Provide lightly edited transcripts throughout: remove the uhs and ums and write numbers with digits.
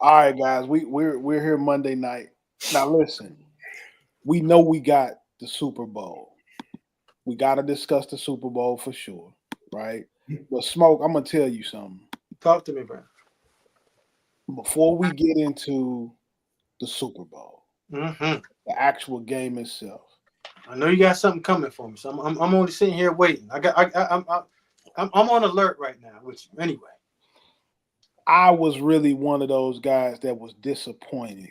All right, guys, we're here Monday night. Now listen, we know we got the Super Bowl. We got to discuss the Super Bowl for sure, right? But Smoke, I'm gonna tell you something. Talk to me, bro. Before we get into the Super Bowl, Mm-hmm. the actual game itself, I know you got something coming for me, so I'm only sitting here waiting. I'm on alert right now. Which anyway, I was really one of those guys that was disappointed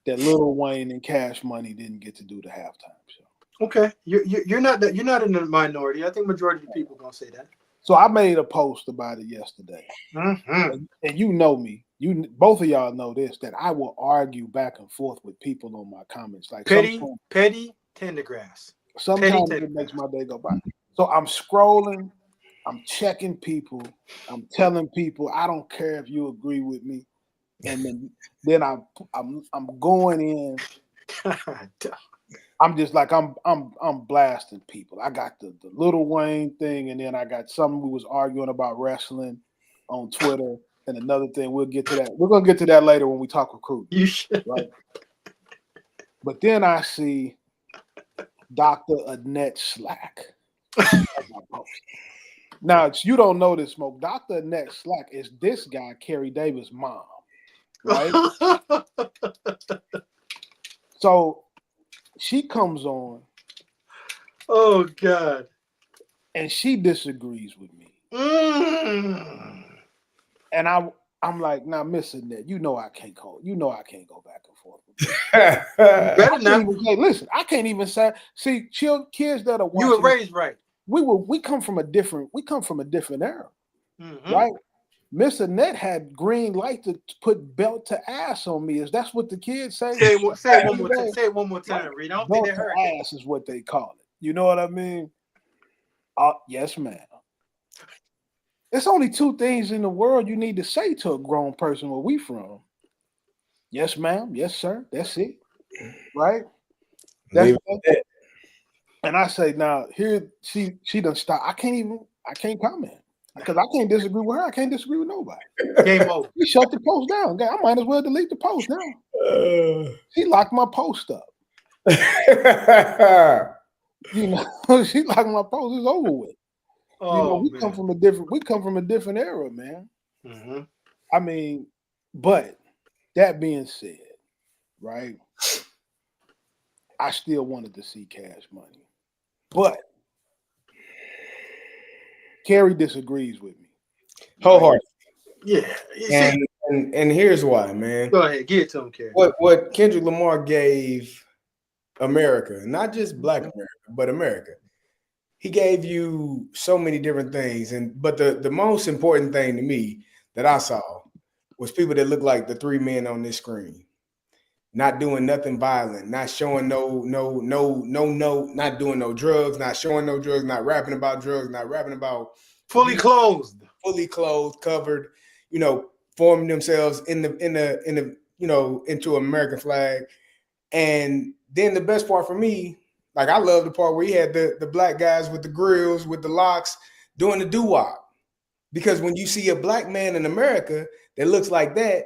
that Lil Wayne and Cash Money didn't get to do the halftime show. okay, you're not in the minority. I think majority of people gonna say that. So I made a post about it yesterday. Mm-hmm. And you know me, you both of y'all know this, that I will argue back and forth with people on my comments. Like Petty tendergrass. sometimes it makes my day go by. So I'm scrolling, I'm checking people, I'm telling people I don't care if you agree with me, and then I'm going in. I'm just like I'm blasting people. I got the Lil Wayne thing, and then I got something we was arguing about wrestling on Twitter, and another thing we'll get to that. We're gonna get to that later when we talk recruiting. You should. Right? But then I see Dr. Annette Slack. Now you don't know this, Smoke. Dr. Annette Slack is this guy, Kerry Davis' mom, right? So she comes on. Oh God. And she disagrees with me. And I'm like, now, Miss Annette, you know I can't go back and forth with you. Better not. Listen, I can't even say. See, kids that are watching. You were raised right. We come from a different era, right? Miss Annette had green light to put belt to ass on me. That's what the kids say. Say it one more time. Say it one more time, Reed. I don't think they heard it. Ass is what they call it. You know what I mean? Yes, ma'am. There's only two things in the world you need to say to a grown person where we from. Yes, ma'am. Yes, sir. That's it. Right? That's it. And I say, now, here, she done stop. I can't comment. Because I can't disagree with her. I can't disagree with nobody. Game over. She shut the post down. I might as well delete the post now. She locked my post up. You know, she locked my post. It's over with. Oh, we come from a different era, man. Mm-hmm. I mean, but that being said, right? I still wanted to see Cash Money, but Kerry disagrees with me. Wholeheartedly. Yeah. And here's why, man. Go ahead, give it to him, Kerry. What Kendrick Lamar gave America, not just Black America, but America. He gave you so many different things, but the most important thing to me that I saw was people that looked like the three men on this screen, not doing nothing violent, not showing no, not doing no drugs, not showing no drugs, not rapping about drugs, not rapping about fully clothed, covered, forming themselves in the into American flag. And then the best part for me, like I love the part where he had the black guys with the grills, with the locks, doing the doo-wop. Because when you see a black man in America that looks like that,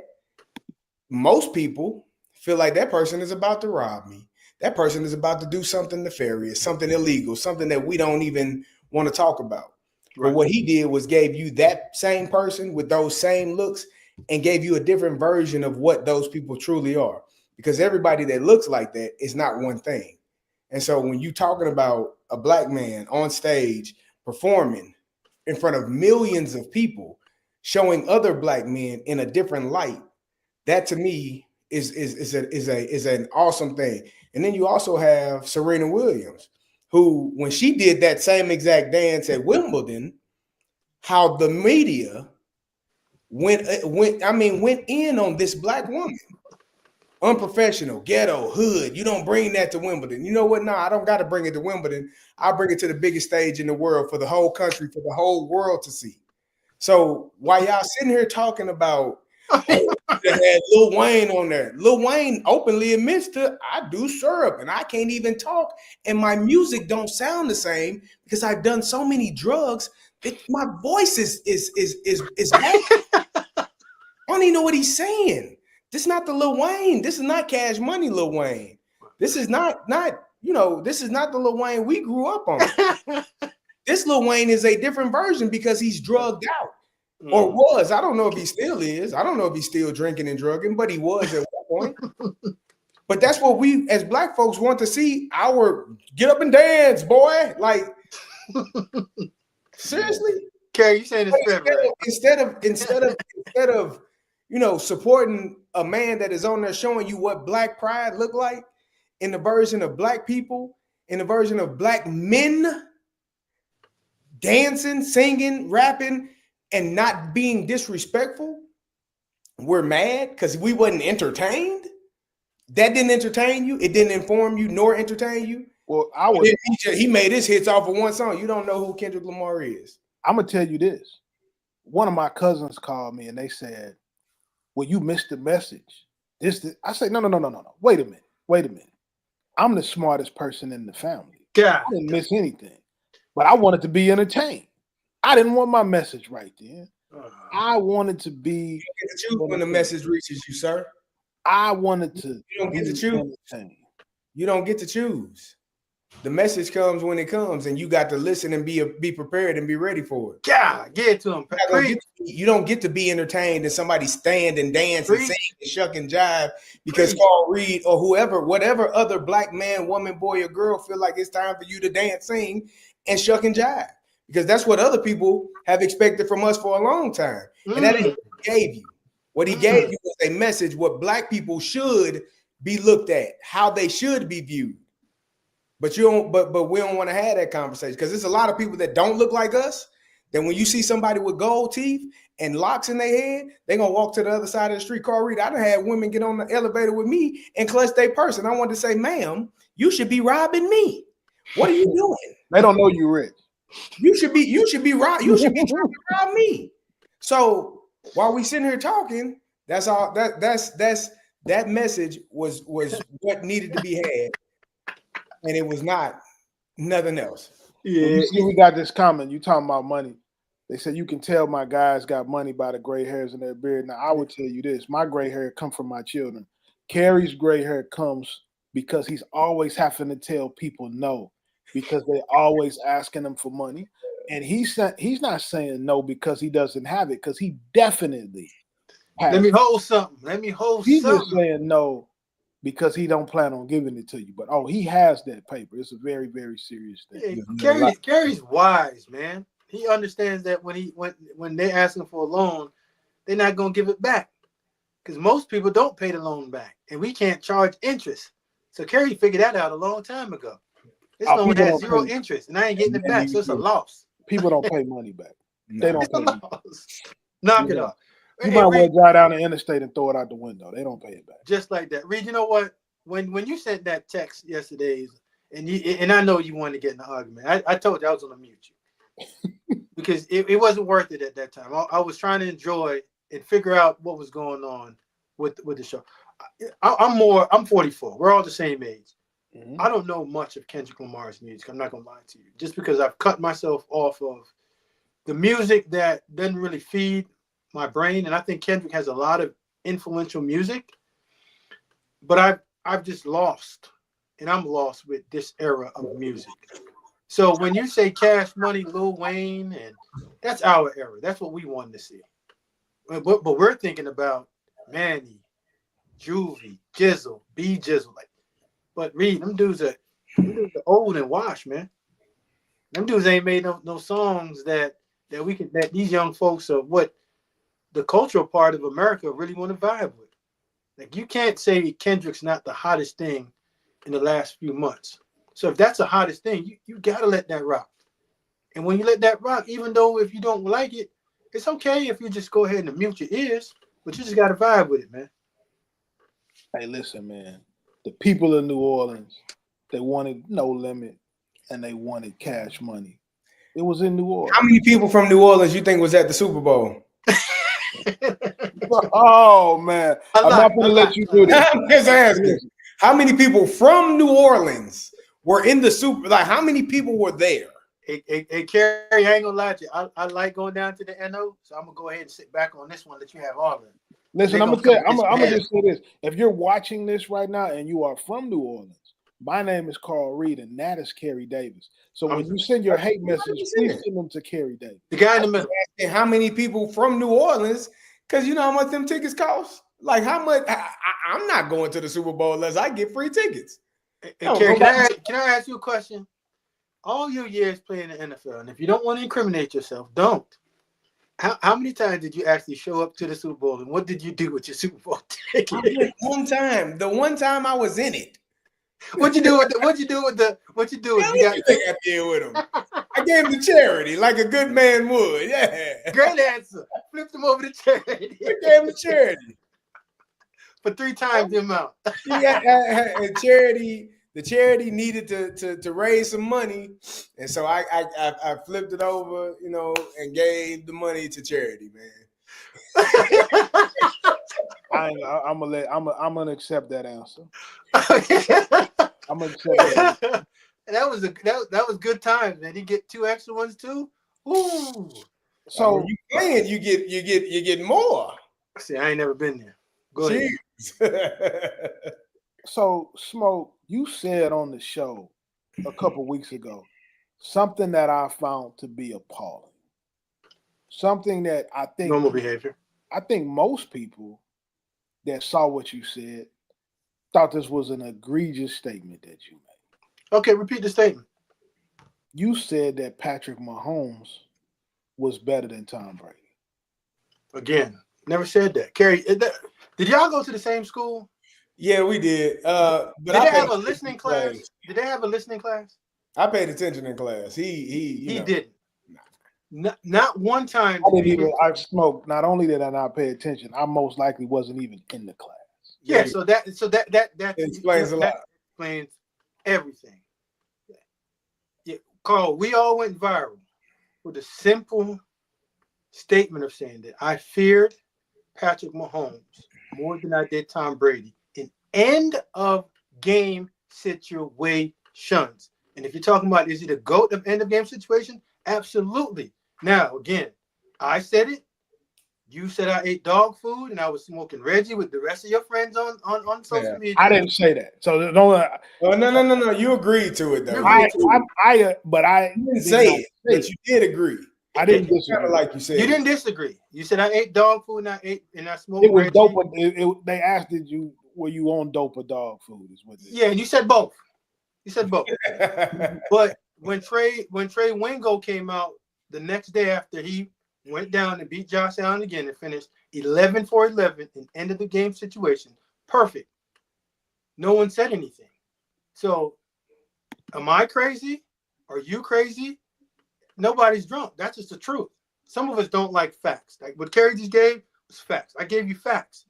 most people feel like that person is about to rob me. That person is about to do something nefarious, something illegal, something that we don't even want to talk about. Right. But what he did was gave you that same person with those same looks and gave you a different version of what those people truly are. Because everybody that looks like that is not one thing. And so when you're talking about a black man on stage performing in front of millions of people, showing other black men in a different light, that to me is an awesome thing. And then you also have Serena Williams, who, when she did that same exact dance at Wimbledon, how the media went in on this black woman. Unprofessional, ghetto, hood. You don't bring that to Wimbledon. You know what? No, I don't got to bring it to Wimbledon. I'll bring it to the biggest stage in the world for the whole country, for the whole world to see. So while y'all sitting here talking about they had Lil Wayne on there, Lil Wayne openly admits to, I do syrup and I can't even talk, and my music don't sound the same because I've done so many drugs that my voice is bad. don't even know what he's saying. This is not the Lil Wayne. This is not Cash Money Lil Wayne. This is not this is not the Lil Wayne we grew up on. This Lil Wayne is a different version because he's drugged out. Or was. I don't know if he still is. I don't know if he's still drinking and drugging, but he was at one point. But that's what we as black folks want to see. Our get up and dance, boy. Like seriously? Kerry, you saying this instead of supporting a man that is on there showing you what black pride look like in the version of black people, in the version of black men dancing, singing, rapping, and not being disrespectful, we're mad because we wasn't entertained. That didn't entertain you. It didn't inform you nor entertain you. Well, he made his hits off of one song. You don't know who Kendrick Lamar is. I'm gonna tell you this. One of my cousins called me and they said, "Well, you missed the message." I said, no. Wait a minute. I'm the smartest person in the family. God. I didn't miss anything, but I wanted to be entertained. I didn't want my message right then. I wanted to be. You get to choose when the message reaches you, sir. I wanted to. You don't get to choose. You don't get to choose. The message comes when it comes, and you got to listen and be prepared and be ready for it. God, get it to him. You don't get to be entertained and somebody stand and dance and sing and shuck and jive because Carl Reed or whatever other black man, woman, boy, or girl feel like it's time for you to dance, sing, and shuck and jive. Because that's what other people have expected from us for a long time. And that ain't what he gave you. What he gave you was a message, what black people should be looked at, how they should be viewed. But we don't want to have that conversation because there's a lot of people that don't look like us. Then when you see somebody with gold teeth and locks in their head, they're gonna walk to the other side of the street. Carl Reed, I done had women get on the elevator with me and clutch their purse. And I wanted to say, ma'am, you should be robbing me. What are you doing? They don't know you rich. You should be trying to rob me. So while we sitting here talking, that's all that message was what needed to be had. And it was not nothing else. Yeah, you see, we got this comment. You talking about money. They said you can tell my guys got money by the gray hairs in their beard. Now, I would tell you this. My gray hair come from my children. Carrie's gray hair comes because he's always having to tell people no because they're always asking him for money. And he's not saying no because he doesn't have it because he definitely has Let me hold something. He's just saying no because he don't plan on giving it to you. But, he has that paper. It's a very, very serious thing. Yeah, Gary's wise, man. He understands that when they're asking for a loan, they're not going to give it back because most people don't pay the loan back, and we can't charge interest. So Kerry figured that out a long time ago. This loan has zero interest, and I ain't getting it back, so it's a loss. People don't pay money back. They don't pay money back. Knock it off. You might well drive down the interstate and throw it out the window. They don't pay it back. Just like that. Reed, you know what? When you sent that text yesterday, and I know you wanted to get in the argument, I told you I was going to mute you because it wasn't worth it at that time. I was trying to enjoy and figure out what was going on with the show. I'm 44. We're all the same age. Mm-hmm. I don't know much of Kendrick Lamar's music. I'm not going to lie to you. Just because I've cut myself off of the music that doesn't really feed my brain, and I think Kendrick has a lot of influential music, but I've just lost, and I'm lost with this era of music. So when you say Cash Money, Lil Wayne, and that's our era, that's what we wanted to see. But we're thinking about Manny, Juvie, Jizzle, B Jizzle, but Reed, them dudes are old and washed, man. Them dudes ain't made no songs that these young folks are what the cultural part of America really want to vibe with. Like, you can't say Kendrick's not the hottest thing in the last few months. So if that's the hottest thing, you got to let that rock. And when you let that rock, even though if you don't like it, it's okay if you just go ahead and mute your ears, but you just got to vibe with it, man. Hey, listen, man. The people of New Orleans, they wanted No Limit and they wanted Cash Money. It was in New Orleans. How many people from New Orleans you think was at the Super Bowl? Oh man, I'm not going to let you do this. I'm just asking. How many people from New Orleans were in the Super? Like, how many people were there? Hey, Kerry, I ain't gonna lie to you. I like going down to the NO, so I'm gonna go ahead and sit back on this one that you have all of it. Listen, They I'm gonna gonna come get I'm your gonna ass. just say this: if you're watching this right now and you are from New Orleans, my name is Carl Reed, and that is Kerry Davis. So when you send your hate messages, please 100%. send them to Kerry Davis. The guy in the middle. And how many people from New Orleans? Because you know how much them tickets cost. Like how much? I'm not going to the Super Bowl unless I get free tickets. Hey, No, Kerry, nobody- can I ask you a question? All your years playing in the NFL, and if you don't want to incriminate yourself, don't. How many times did you actually show up to the Super Bowl, and what did you do with your Super Bowl I ticket? went one time. The one time I was in it. What'd you do with What you got you think I did with him? I gave him to charity like a good man would. Yeah. great answer. Flipped him over to charity I gave him to charity. for 3 times the amount. Yeah, and charity. The charity needed to raise some money, and so I flipped it over, you know, and gave the money to charity, man. I'm gonna accept that answer. I'm gonna accept that. That was good times, man. You get 2 extra ones too. Ooh. So when you playing, you get more. See, I ain't never been there. Go ahead. Jeez. So, Smoke, you said on the show a couple weeks ago something that I found to be appalling. Something that I Normal behavior. think most people that saw what you said thought this was an egregious statement that you made. Okay, repeat the statement. You said that Patrick Mahomes was better than Tom Brady. Again, never said that. Kerry, did y'all go to the same school? Yeah, we did. But Did they have a listening class? Did they have a listening class? I paid attention in class. He didn't. Not one time. I smoked. Not only did I not pay attention, I most likely wasn't even in the class. Yeah, so that explains a lot. That explains everything. Yeah, Carl, we all went viral with a simple statement of saying that I feared Patrick Mahomes more than I did Tom Brady in end of game situations. And if you're talking about is he the GOAT of end of game situation? Absolutely. Now, again, I said it. You said I ate dog food and I was smoking Reggie with the rest of your friends on social media. I didn't say that. So don't. Oh no! You agreed to it though. But I didn't say it, but you did agree. I didn't disagree. Kind of like you said. You didn't disagree. You said I ate dog food and I smoked. It was Reggie. dope. They asked, were you on dope or dog food? Is what. Yeah, and you said both. You said both. But when Trey Wingo came out the next day after he went down and beat Josh Allen again and finished 11 for 11 in end of the game situation, perfect. No one said anything. So, am I crazy? Are you crazy? Nobody's drunk. That's just the truth. Some of us don't like facts. Like what Kerry just gave was facts. I gave you facts,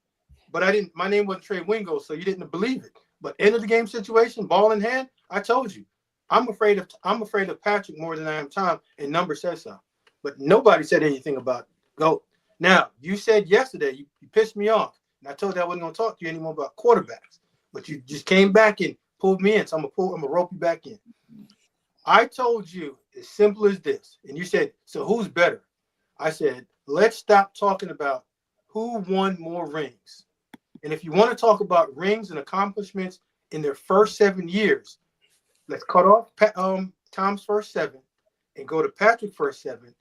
but I didn't. My name wasn't Trey Wingo, so you didn't believe it. But end of the game situation, ball in hand, I told you. I'm afraid of Patrick more than I am Tom, and number says so. But nobody said anything about GOAT. Now, you said yesterday, you pissed me off, and I told you I wasn't going to talk to you anymore about quarterbacks. But you just came back and pulled me in, so I'm going to rope you back in. I told you as simple as this, and you said, so who's better? I said, let's stop talking about who won more rings. And if you want to talk about rings and accomplishments in their first 7 years, let's cut off Tom's first 7 and go to Patrick's first 7.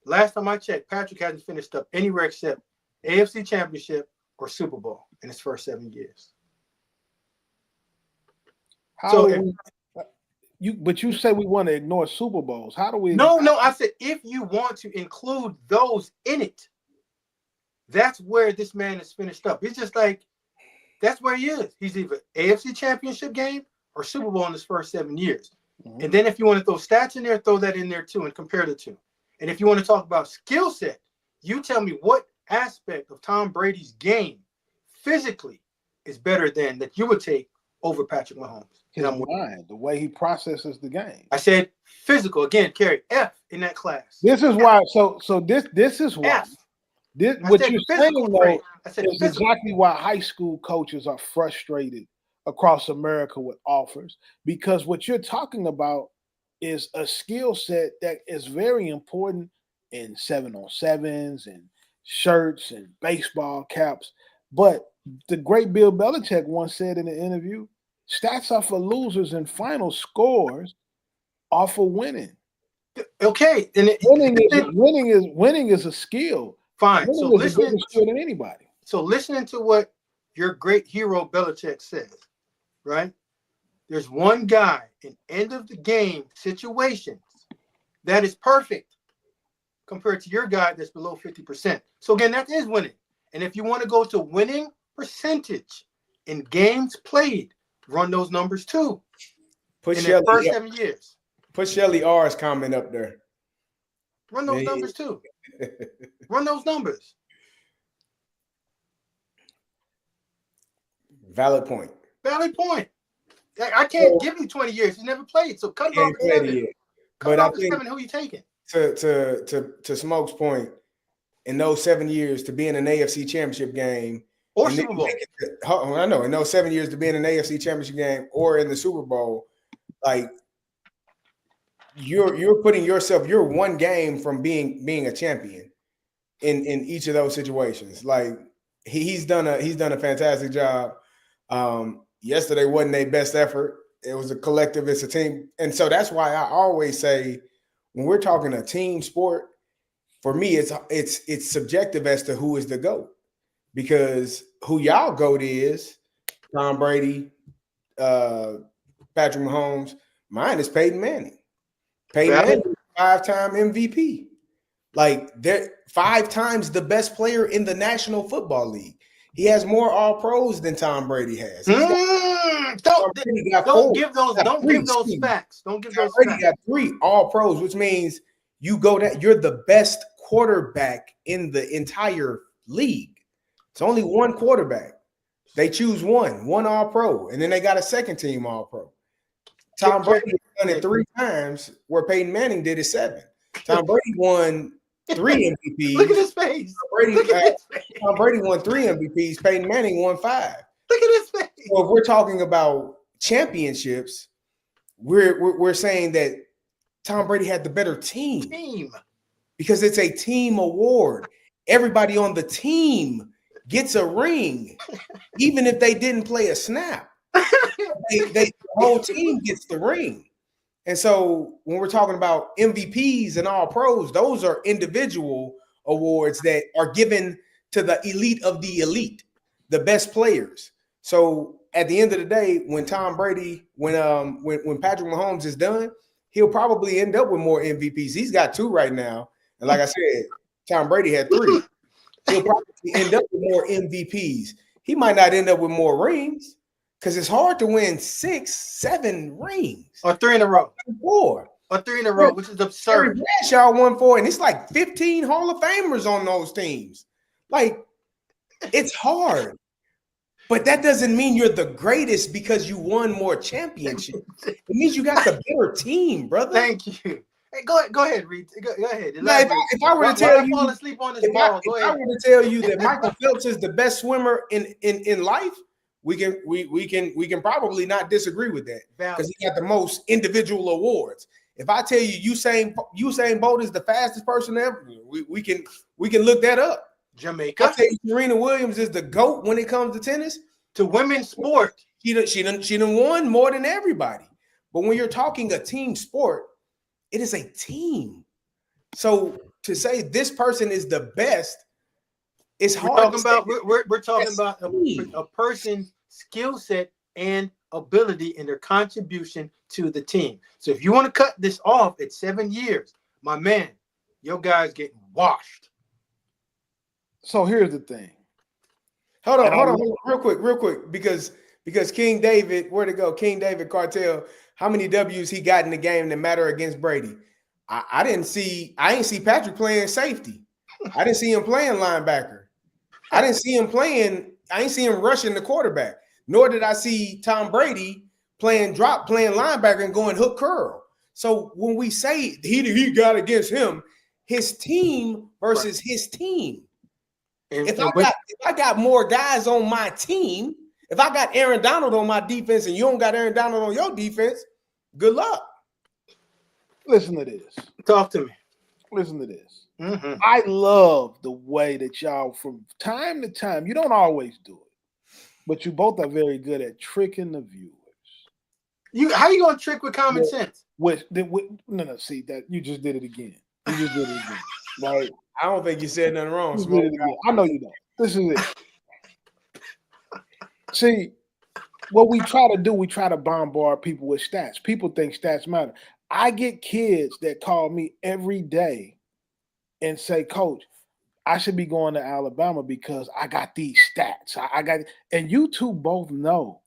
Last time I checked, Patrick hasn't finished up anywhere except AFC Championship or Super Bowl in his first 7 years. But you say we want to ignore Super Bowls. How do we? No, I said if you want to include those in it, that's where this man is finished up. It's just like that's where he is. He's either AFC Championship game or Super Bowl in his first 7 years. Mm-hmm. And then if you want to throw stats in there, throw that in there too and compare the two. And if you want to talk about skill set, you tell me what aspect of Tom Brady's game physically is better than that you would take over Patrick Mahomes. His mind, the way he processes the game. I said physical again. Carry F in that class. This is why. So this is why. F. What you're saying though is exactly why high school coaches are frustrated across America with offers, because what you're talking about is a skill set that is very important in 7-on-7s and shirts and baseball caps. But the great Bill Belichick once said in an interview, stats are for losers and final scores are for winning. Okay, and Winning is a skill. Fine. Winning So is a bigger skill than anybody. So listening to what your great hero Belichick says, right? There's one guy in end of the game situations that is perfect compared to your guy that's below 50%. So again, that is winning. And if you want to go to winning percentage in games played, run those numbers too. Put in Shelly, the first 7 years. Put Shelly R's comment up there. Run those numbers too. Run those numbers. Valid point. Valid point. I can't give you 20 years. He's never played, so cut it off at 7. Cut it off at 7. Who you taking? To Smoke's point, in those 7 years to be in an AFC Championship game or Super Bowl. I know in those 7 years to be in an AFC Championship game or in the Super Bowl, like you're putting yourself, you're one game from being a champion in each of those situations. Like he's done a fantastic job. Yesterday wasn't their best effort. It was a collective, it's a team. And so that's why I always say when we're talking a team sport, for me, it's subjective as to who is the GOAT. Because who y'all GOAT is Tom Brady, Patrick Mahomes. Mine is Peyton Manning. Peyton Manning, 5-time MVP. Like they're 5 times the best player in the National Football League. He has more All Pros than Tom Brady has. Don't give those facts. Don't give those Brady facts. got 3 All Pros, which means you're the best quarterback in the entire league. It's only one quarterback. They choose one All Pro, and then they got a second team All Pro. Tom Brady done it 3 times, where Peyton Manning did it 7. Tom Brady won 3 MVPs. Look at his face. Tom Brady won 3 MVPs. Peyton Manning won 5. Look at his face. So if we're talking about championships, we're saying that Tom Brady had the better team. Because it's a team award. Everybody on the team gets a ring, even if they didn't play a snap. The whole team gets the ring. And so when we're talking about MVPs and All Pros, those are individual awards that are given to the elite of the elite, the best players. So at the end of the day, when Tom Brady, when Patrick Mahomes is done, he'll probably end up with more MVPs. He's got 2 right now. And like I said, Tom Brady had 3. He'll probably end up with more MVPs. He might not end up with more rings because it's hard to win 6, 7 rings. Or 3 in a row. 4. Or 3 in a row, which is absurd. Y'all won 4, and it's like 15 Hall of Famers on those teams. Like, it's hard. But that doesn't mean you're the greatest because you won more championships. It means you got the better team, brother. Thank you. Hey, go ahead, Reed. Go ahead. Now, if I were to tell you, fall asleep on this ball, if I were to tell you that Michael Phelps is the best swimmer in life, we can probably not disagree with that because he got the most individual awards. If I tell you Usain Bolt is the fastest person ever, we can look that up. Jamaica. I tell you Serena Williams is the GOAT when it comes to tennis. To women's sport. She done won more than everybody. But when you're talking a team sport, it is a team. So to say this person is the best, it's hard. We're talking about a person's skill set and ability and their contribution to the team. So if you want to cut this off at 7 years, my man, your guy's getting washed. So here's the thing. Hold on, real quick, because King David, where'd it go? King David Cartel, how many W's he got in the game that matter against Brady? I didn't see Patrick playing safety. I didn't see him playing linebacker. I didn't see him rushing the quarterback. Nor did I see Tom Brady playing linebacker and going hook curl. So when we say he got against him, his team versus his team. If I got more guys on my team, if I got Aaron Donald on my defense and you don't got Aaron Donald on your defense, good luck. Listen to this. Talk to me. listen to this. Mm-hmm. I love the way that y'all, from time to time, you don't always do it, but you both are very good at tricking the viewers. How you gonna trick with common sense? No, see that you just did it again. You just did it again, right? I don't think you said nothing wrong, You did Smoke. it again. I know you don't. This is it. See, what we try to do, we try to bombard people with stats. People think stats matter. I get kids that call me every day and say, Coach, I should be going to Alabama because I got these stats. I got, and you two both know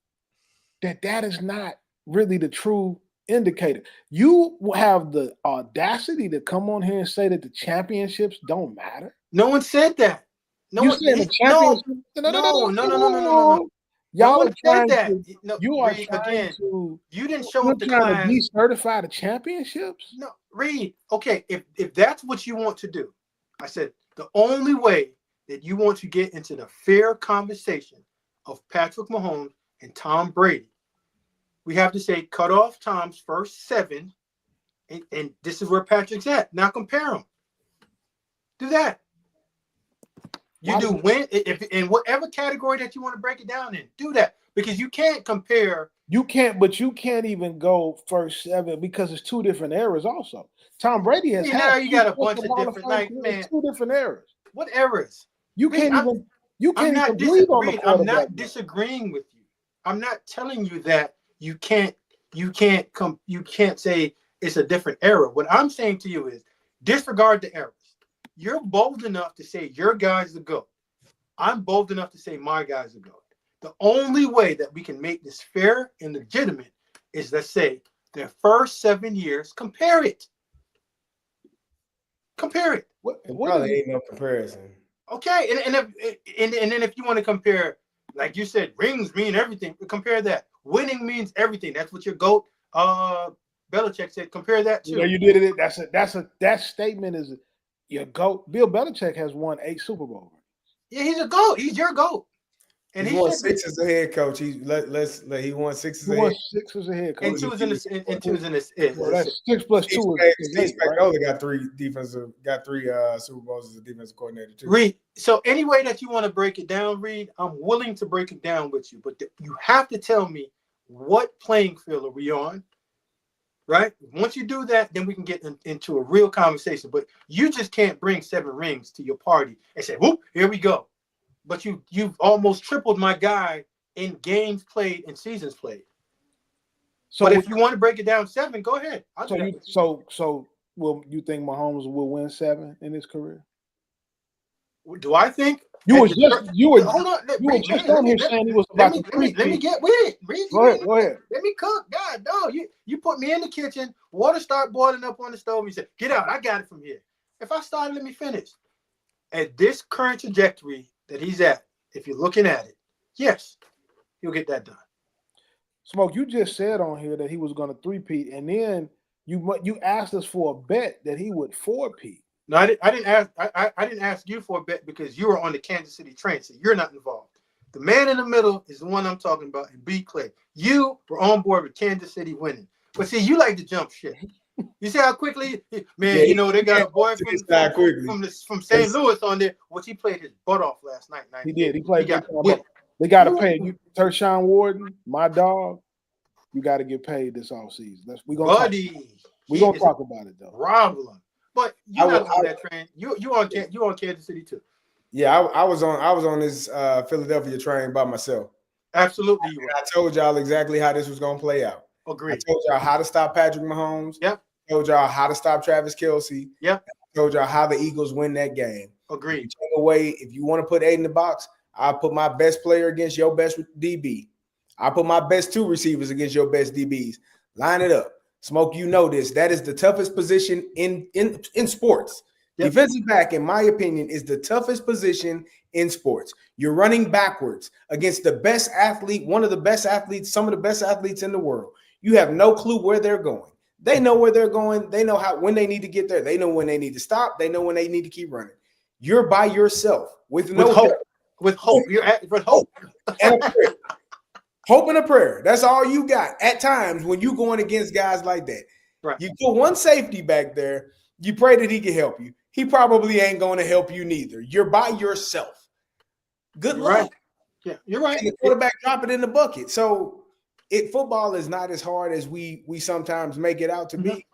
that is not really the true indicator. You have the audacity to come on here and say that the championships don't matter. No one said that. You saying the championship? No. Y'all one are trying said that. to. No, You are Reed, trying again, to. you didn't show You're up to trying class. to decertify the championships. No, Reed. Okay, if that's what you want to do, I said the only way that you want to get into the fair conversation of Patrick Mahomes and Tom Brady, we have to say cut off Tom's first 7, and this is where Patrick's at. Now compare them. Do that. You do win if in whatever category that you want to break it down in. Do that because you can't compare. You can't, but you can't even go first 7 because it's 2 different eras. Also, Tom Brady has had. Now you got a bunch of different, like, man, 2 different eras. What eras? You can't even. You can't even believe on the quarterback. I'm not disagreeing with you. I'm not telling you that you can't say it's a different era. What I'm saying to you is disregard the eras. You're bold enough to say your guy's the GOAT. I'm bold enough to say my guy's the GOAT. The only way that we can make this fair and legitimate is, let's say, their first 7 years, compare it. Compare it. What probably ain't no comparison. Okay, and then if you want to compare, like you said, rings mean everything. Compare that. Winning means everything. That's what your GOAT Belichick said. Compare that too. Yeah, you did it. That statement is your GOAT. Bill Belichick has won 8 Super Bowls. Yeah, he's a GOAT. He's your GOAT. And he won 6 as a head coach. He won 6 as a head. 6 as a head coach. And 2 is in this. And 2 is in this. Well, that's 6 plus 2 is 8, right? Only got 3 Super Bowls as a defensive coordinator too. Reed. So any way that you want to break it down, Reed, I'm willing to break it down with you, but you have to tell me what playing field are we on. Right? Once you do that, then we can get into a real conversation. But you just can't bring 7 rings to your party and say, "Whoop, here we go." But you've almost tripled my guy in games played and seasons played. So, but if you want to break it down 7, go ahead. So will you think Mahomes will win 7 in his career? Do I think you were just on here saying he was about to let me get with it. Go ahead. Let me cook. God, no, you put me in the kitchen, water start boiling up on the stove. You said, "Get out, I got it from here." If I started, let me finish. At this current trajectory that he's at, if you're looking at it, yes, he'll get that done. Smoke, you just said on here that he was going to 3-peat, and then you asked us for a bet that he would 4-peat. No, I didn't ask you for a bet because you were on the Kansas City train, so you're not involved. The man in the middle is the one I'm talking about, and B. Clay. You were on board with Kansas City winning, but see, you like to jump shit. You see how quickly, man. Yeah, they got a boy from St. Louis on there, which he played his butt off last night. He did. He played. They got to pay you, Tershawn Warden, my dog. You got to get paid this offseason. We're gonna talk about it though. Problem. But you're not on that train. You on Kansas City too. Yeah, I was on this Philadelphia train by myself. Absolutely. I told y'all exactly how this was gonna play out. Agreed. I told y'all how to stop Patrick Mahomes. Yep. I told y'all how to stop Travis Kelce. Yep. I told y'all how the Eagles win that game. Agreed. If you want to put 8 in the box, I'll put my best player against your best DB. I'll put my best 2 receivers against your best DBs. Line it up. Smoke, you know this. That is the toughest position in sports. Yep. Defensive back, in my opinion, is the toughest position in sports. You're running backwards against the best athlete, one of the best athletes, some of the best athletes in the world. You have no clue where they're going. They know where they're going. They know when they need to get there. They know when they need to stop. They know when they need to keep running. You're by yourself with no hope. With hope. You're at with hope. And a prayer. Hope and a prayer. That's all you got at times when you're going against guys like that. Right. You put one safety back there, You pray that he can help you. He probably ain't going to help you neither. You're by yourself. Good You're luck. right. Yeah, you're right. And the quarterback drop it in the bucket. So football is not as hard as we sometimes make it out to be.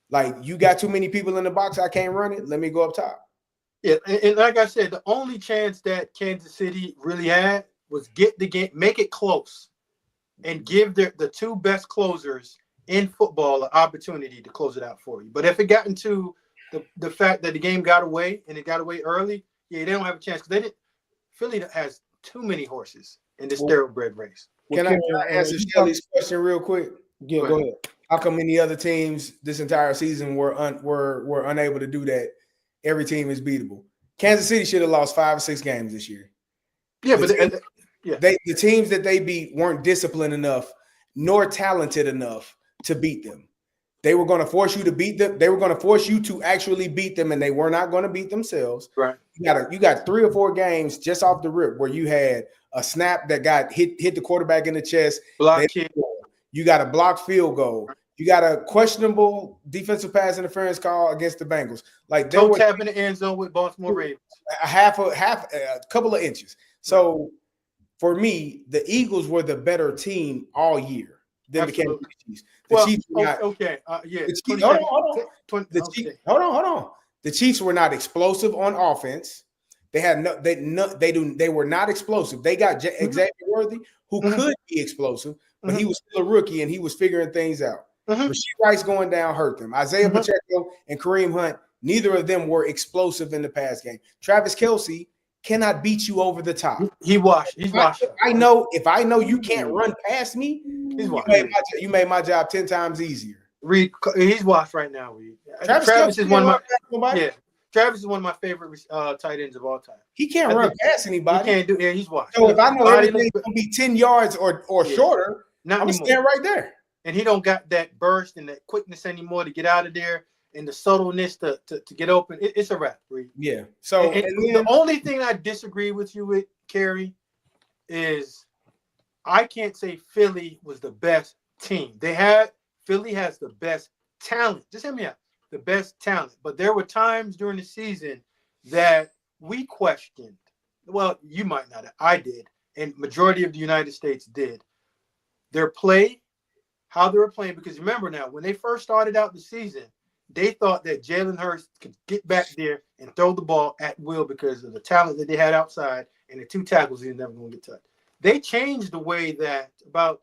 Like, you got too many people in the box, I can't run it. Let me go up top. Yeah, and like I said, the only chance that Kansas City really had was get the game, make it close, and give the two best closers in football an opportunity to close it out for you. But if it got into the fact that the game got away and it got away early, yeah, they don't have a chance because they didn't. Philly has too many horses in this thoroughbred race. Can I answer Shelly's question real quick? Yeah, go ahead. How come any other teams this entire season were unable to do that? Every team is beatable. Kansas City should have lost 5 or 6 games this year. Yeah, The teams that they beat weren't disciplined enough nor talented enough to beat them. They were going to force you to beat them. They were going to force you to actually beat them, and they were not going to beat themselves. Right. You got 3 or 4 games just off the rip where you had a snap that got hit the quarterback in the chest. Block kick. You got a blocked field goal. You got a questionable defensive pass interference call against the Bengals. Like, toe tap in the end zone with Baltimore Ravens. A couple of inches. So for me, the Eagles were the better team all year than the Kansas City Chiefs. The Chiefs were not okay. Yeah. Hold on. The Chiefs were not explosive on offense. They were not explosive. They got Xavier Worthy, who could be explosive, but he was still a rookie and he was figuring things out. Rashee Rice going down hurt them. Isaiah Pacheco and Kareem Hunt, neither of them were explosive in the pass game. Travis Kelce cannot beat you over the top. He's washed. If I know you can't run past me, you made my job 10 times easier. Reed, he's washed right now. Reed. Travis is one of my Travis is one of my favorite tight ends of all time. He can't run past anybody. He can't do. Yeah, he's washed. So if I know everything's gonna be 10 yards or shorter, I'm gonna stand right there. And he don't got that burst and that quickness anymore to get out of there and the subtleness to get open. It's a wrap, Reed. Yeah. So the only thing I disagree with you with, Kerry, is I can't say Philly was the best team. Philly has the best talent. Just hear me out. The best talent. But there were times during the season that we questioned. Well, you might not. I did. And majority of the United States did. Their play, how they were playing. Because remember now, when they first started out the season, they thought that Jalen Hurts could get back there and throw the ball at will because of the talent that they had outside and the 2 tackles he was never going to get touched. They changed the way that about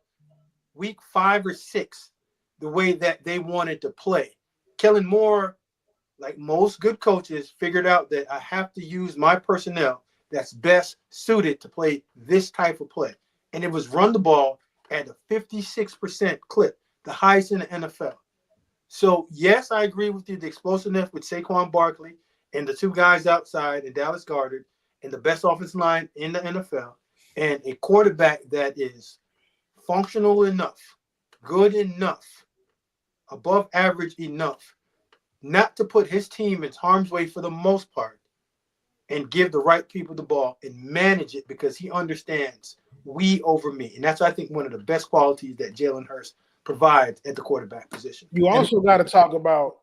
week 5 or 6, the way that they wanted to play. Kellen Moore, like most good coaches, figured out that I have to use my personnel that's best suited to play this type of play. And it was run the ball at a 56% clip, the highest in the NFL. So, yes, I agree with you. The explosiveness with Saquon Barkley and the 2 guys outside and Dallas Goedert and the best offensive line in the NFL and a quarterback that is functional enough, good enough, above average enough, not to put his team in harm's way for the most part and give the right people the ball and manage it because he understands we over me. And that's, I think, one of the best qualities that Jalen Hurts provides at the quarterback position. You also got to talk about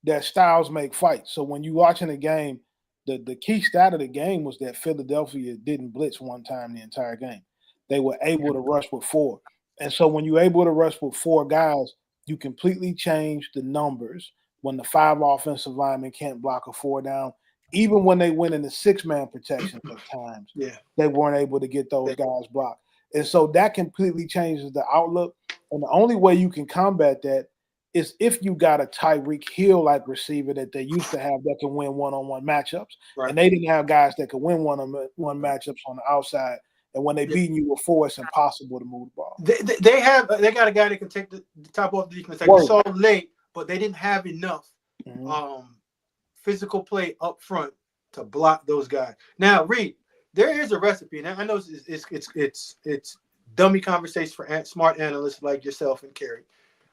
that styles make fights. So when you're watching a game, the key stat of the game was that Philadelphia didn't blitz one time the entire game. They were able to rush with 4. And so when you're able to rush with 4 guys, you completely change the numbers when the 5 offensive linemen can't block a 4 down. Even when they went into 6-man protection at times, they weren't able to get those guys blocked. And so that completely changes the outlook. And the only way you can combat that is if you got a Tyreek Hill-like receiver that they used to have that can win one-on-one matchups. Right. And they didn't have guys that could win one-on-one matchups on the outside. And when they beating you with 4, it's impossible to move the ball. They got a guy that can take the top off the defense. Like we saw late, but they didn't have enough physical play up front to block those guys. Now, Reed, there is a recipe. Now I know it's dummy conversation for smart analysts like yourself and Kerry.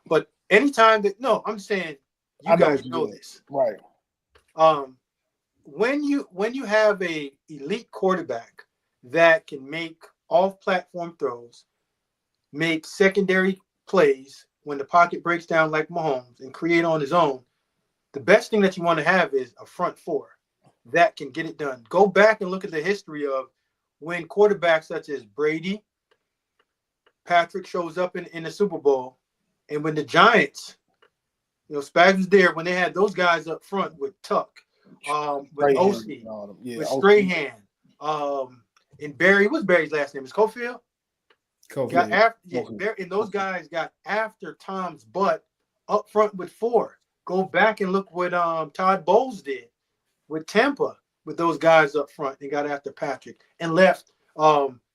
But anytime I'm saying you guys know this, right? When you have a elite quarterback that can make off-platform throws, make secondary plays when the pocket breaks down like Mahomes, and create on his own, the best thing that you want to have is a front four that can get it done. Go back and look at the history of when quarterbacks such as Brady, Patrick shows up in the Super Bowl, and when the Giants, Spags was there when they had those guys up front with Tuck, with OC, with Strahan, and Barry. What's Barry's last name? Is Cofield? Got after, and those guys got after Tom's butt up front with 4. Go back and look what Todd Bowles did with Tampa with those guys up front and got after Patrick and left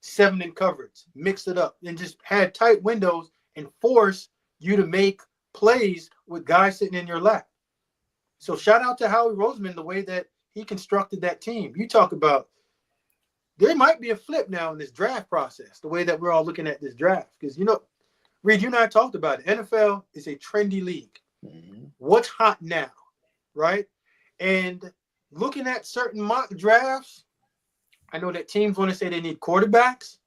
7 in coverage, mixed it up, and just had tight windows and forced you to make plays with guys sitting in your lap. So shout out to Howie Roseman, the way that he constructed that team. You talk about there might be a flip now in this draft process, the way that we're all looking at this draft. Because, Reed, you and I talked about it. NFL is a trendy league. Mm-hmm. What's hot now, right? And looking at certain mock drafts, I know that teams want to say they need quarterbacks.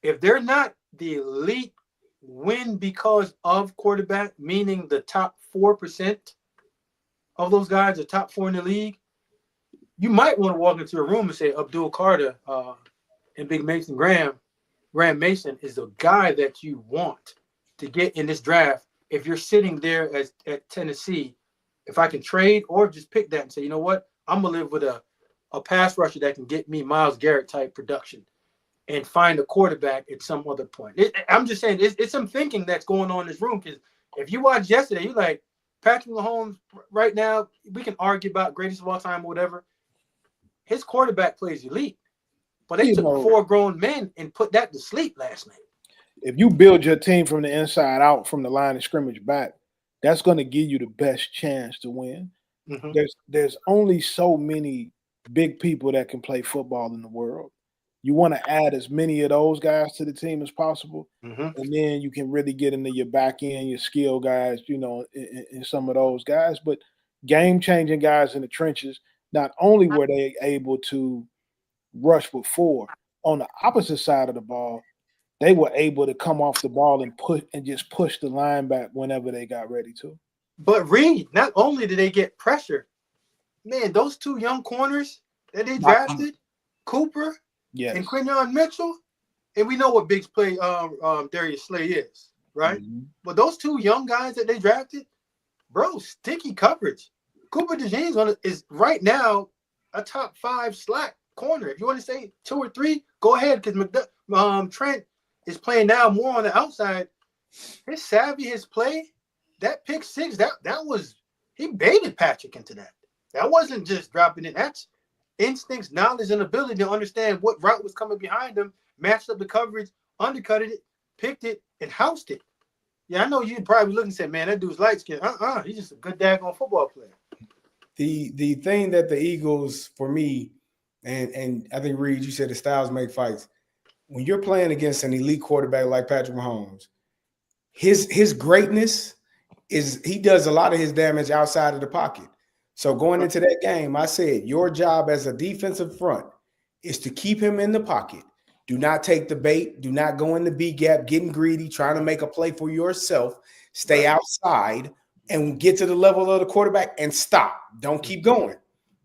If they're not the elite win because of quarterback, meaning the top 4% of those guys, the top 4 in the league, you might want to walk into a room and say Abdul Carter and Big Mason Graham Mason is the guy that you want to get in this draft. If you're sitting there at Tennessee, if I can trade or just pick that and say, you know what, I'm going to live with a pass rusher that can get me Myles Garrett type production and find a quarterback at some other point. I'm just saying it's some thinking that's going on in this room, because if you watched yesterday, you're like, Patrick Mahomes right now, we can argue about greatest of all time or whatever. His quarterback plays elite, but they took 4 grown men and put that to sleep last night. If you build your team from the inside out, from the line of scrimmage back, that's going to give you the best chance to win. Mm-hmm. There's only so many big people that can play football in the world. You want to add as many of those guys to the team as possible, mm-hmm. and then you can really get into your back end, your skill guys, in some of those guys. But game-changing guys in the trenches, not only were they able to rush with 4, on the opposite side of the ball, they were able to come off the ball and just push the line back whenever they got ready to. But Reed, not only did they get pressure, man, those 2 young corners that they drafted, Cooper and Quinyon Mitchell, and we know what Biggs play Darius Slay is, right? Mm-hmm. But those 2 young guys that they drafted, bro, sticky coverage. Cooper DeJean is right now a top 5 slot corner. If you want to say 2 or 3, go ahead, because Trent is playing now more on the outside. His savvy, his play, that pick 6, that was, he baited Patrick into that. That wasn't just dropping it. That's instincts, knowledge, and ability to understand what route was coming behind him, matched up the coverage, undercutted it, picked it, and housed it. Yeah, I know you'd probably look and say, man, that dude's light skin. He's just a good daggone football player. The thing that the Eagles, for me, and I think, Reed, you said the styles make fights. When you're playing against an elite quarterback like Patrick Mahomes, his greatness is he does a lot of his damage outside of the pocket. So going into that game, I said your job as a defensive front is to keep him in the pocket. Do not take the bait. Do not go in the B gap, getting greedy, trying to make a play for yourself. Stay outside and get to the level of the quarterback and stop. Don't keep going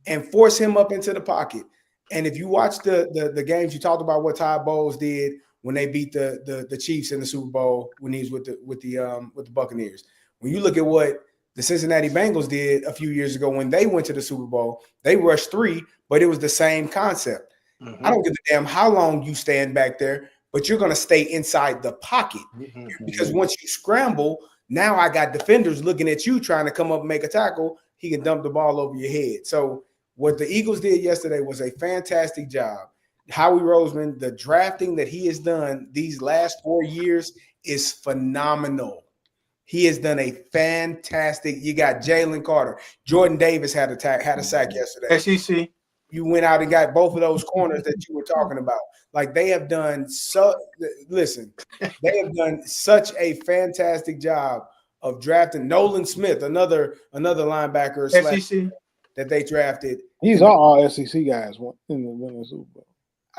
and force him up into the pocket. And if you watch the games, you talked about what Todd Bowles did when they beat the Chiefs in the Super Bowl when he was with the Buccaneers. When you look at what the Cincinnati Bengals did a few years ago when they went to the Super Bowl, they rushed 3, but it was the same concept. Mm-hmm. I don't give a damn how long you stand back there, but you're going to stay inside the pocket. Mm-hmm. Because once you scramble, now I got defenders looking at you trying to come up and make a tackle. He can dump the ball over your head. So what the Eagles did yesterday was a fantastic job. Howie Roseman, the drafting that he has done these last 4 years is phenomenal. He has done a fantastic. You got Jalen Carter, Jordan Davis had a sack yesterday. SEC. You went out and got both of those corners that you were talking about. Like they have done they have done such a fantastic job of drafting Nolan Smith, another linebacker SEC that they drafted. These are all SEC guys in the Super Bowl.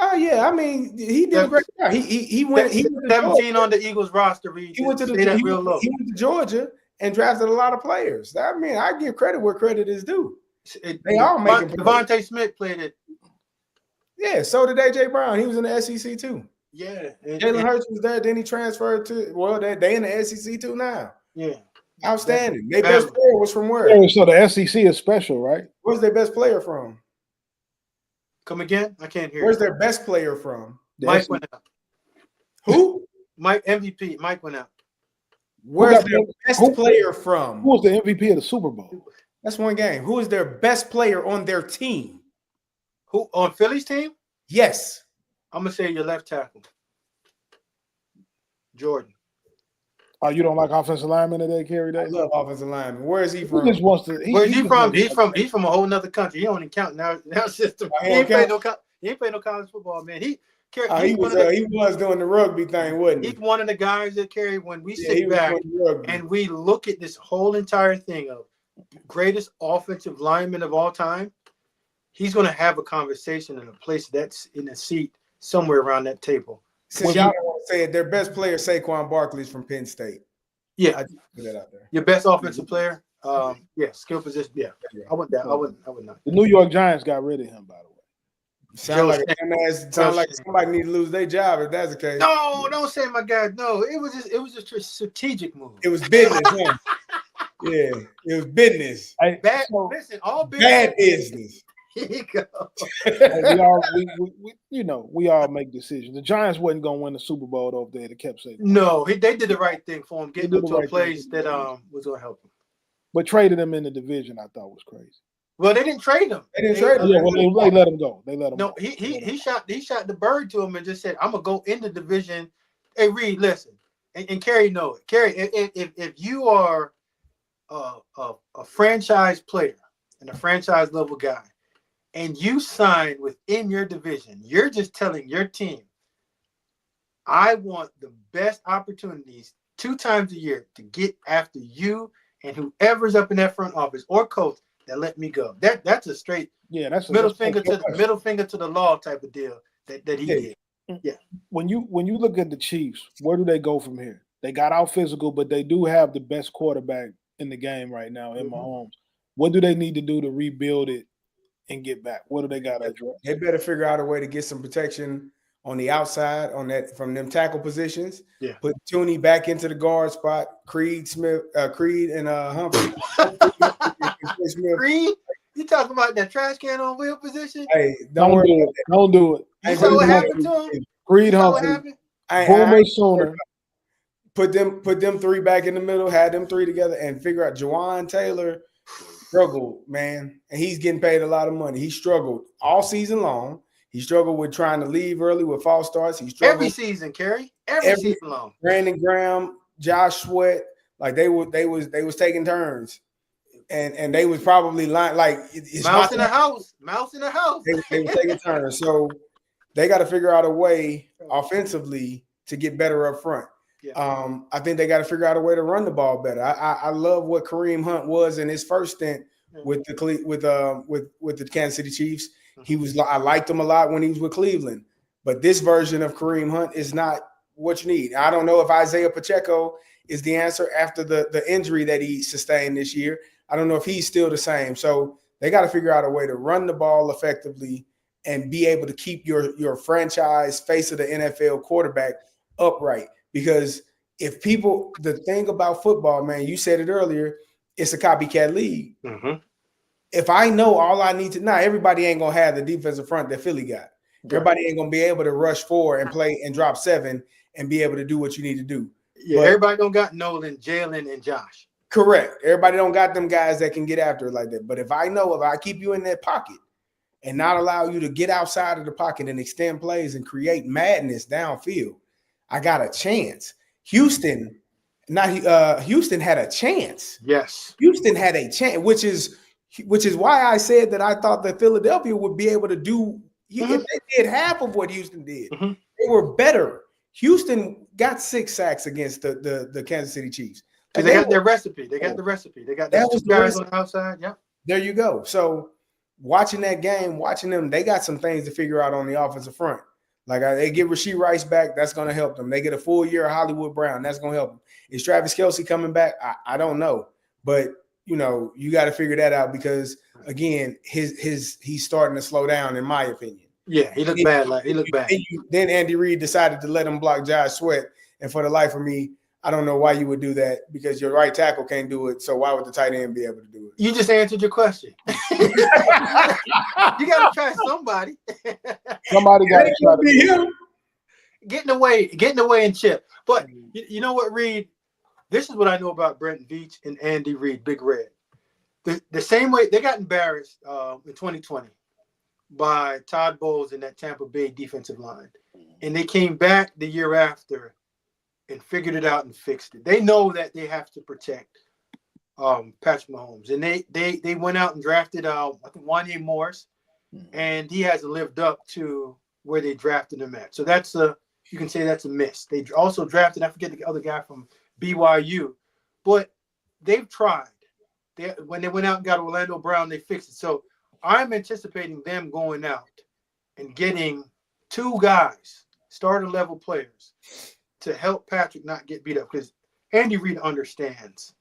Oh yeah, I mean he did a great job. He went 17 on the Eagles roster. He went to Georgia and drafted a lot of players. I mean, I give credit where credit is due. They all making plays. Devontae Smith played it. Yeah, so did AJ Brown. He was in the SEC too. Yeah. Jalen Hurts was there. Then he transferred to, well, they in the SEC too now. Yeah. Outstanding. Their best player was from where? Yeah, so the SEC is special, right? Where's their best player from? Come again? I can't hear. Where's their best player from? Mike went out. Who? Mike MVP. Mike went out. Where's their best player from? Who was the MVP of the Super Bowl? That's one game. Who is their best player on their team? Who on Philly's team? Yes. I'm gonna say your left tackle, Jordan. Oh, you don't like offensive linemen today, Kerry? I love offensive linemen. Where is he from? He just wants to. Where's he from? He's from a whole nother country. He don't even count now system. He ain't play no college football, man. He was doing the rugby thing, wasn't he? He's one of the guys that carry when we sit back and we look at this whole entire thing of greatest offensive lineman of all time. He's going to have a conversation in a place that's in a seat somewhere around that table. Since y'all don't want to say it, their best player, Saquon Barkley's from Penn State. Yeah, I just put that out there. Your best offensive player, skill position. Yeah, I would not. The New York Giants got rid of him, by the way. Sound like somebody need to lose their job if that's the case. No, don't say my guy. No, it was a strategic move. It was business. Huh? Yeah, it was business. Listen, all business. Bad business. Here you go. we all make decisions. The Giants wasn't gonna win the Super Bowl though if they had kept saying. No, they did the right thing for him, getting him to a place that was gonna help him. But trading him in the division, I thought was crazy. Well, they didn't trade him. They let him go. They let him. No, go. He shot the bird to him and just said, "I'm gonna go in the division." Hey, Reed, listen, and Kerry know it. Kerry, if you are a franchise player and a franchise level guy, and you sign within your division, you're just telling your team, I want the best opportunities 2 times a year to get after you and whoever's up in that front office or coach that let me go. That's a straight middle finger to the law type of deal that he did. Yeah. When you look at the Chiefs, where do they go from here? They got out physical, but they do have the best quarterback in the game right now in Mahomes. What do they need to do to rebuild it and get back? What do they got to address? They better figure out a way to get some protection on the outside on that from them tackle positions. Yeah. Put Tooney back into the guard spot. Creed and Humphrey. Creed? You talking about that trash can on wheel position? Hey, don't worry about that. Don't do it. You saw what happened to him? Creed Humphrey. Boomer Sooner. Put them 3 back in the middle, had them 3 together, and figure out Jawan Taylor struggled, man. And he's getting paid a lot of money. He struggled all season long. He struggled with trying to leave early with false starts. He struggled every season, Kerry. Every season long. Brandon Graham, Josh Sweat, like they was taking turns. And they was probably like mouse in the house. They were taking turns. So they got to figure out a way offensively to get better up front. Yeah. I think they got to figure out a way to run the ball better. I love what Kareem Hunt was in his first stint with the Kansas City Chiefs. I liked him a lot when he was with Cleveland, but this version of Kareem Hunt is not what you need. I don't know if Isaiah Pacheco is the answer after the injury that he sustained this year. I don't know if he's still the same. So they got to figure out a way to run the ball effectively and be able to keep your franchise face of the NFL quarterback upright. Because the thing about football, man, you said it earlier, it's a copycat league. Mm-hmm. If I know all I need to know, everybody ain't going to have the defensive front that Philly got. Everybody ain't going to be able to rush 4 and play and drop 7 and be able to do what you need to do. Yeah, everybody don't got Nolan, Jalen, and Josh. Correct. Everybody don't got them guys that can get after it like that. But if I keep you in that pocket and not allow you to get outside of the pocket and extend plays and create madness downfield, I got a chance. Houston had a chance. Yes. Houston had a chance, which is why I said that I thought that Philadelphia would be able to do if they did half of what Houston did. Mm-hmm. They were better. Houston got 6 sacks against the Kansas City Chiefs. Because they got their recipe. They got the recipe. They got those 2 guys on the outside. Yeah. There you go. So watching that game, watching them, they got some things to figure out on the offensive front. Like they get Rashee Rice back, that's going to help them. They get a full year of Hollywood Brown, that's going to help them. Is Travis Kelce coming back? I don't know, but you got to figure that out because again, he's starting to slow down, in my opinion. Yeah, he looked bad. Like he looked bad. Then Andy Reid decided to let him block Josh Sweat, and for the life of me, I don't know why you would do that because your right tackle can't do it. So why would the tight end be able to do it? You just answered your question. You got to try somebody. Somebody got to try to be him. Getting away and chip. But you know what, Reed? This is what I know about Brent Veach and Andy Reid, Big Red. The same way they got embarrassed in 2020 by Todd Bowles and that Tampa Bay defensive line. And they came back the year after and figured it out and fixed it. They know that they have to protect Patrick Mahomes. And they went out and drafted I think Wanya Morris, and he hasn't lived up to where they drafted him at. So you can say that's a miss. They also drafted, I forget the other guy from BYU, but they've tried. When they went out and got Orlando Brown, they fixed it. So I'm anticipating them going out and getting two guys, starter-level players, to help Patrick not get beat up because Andy Reid understands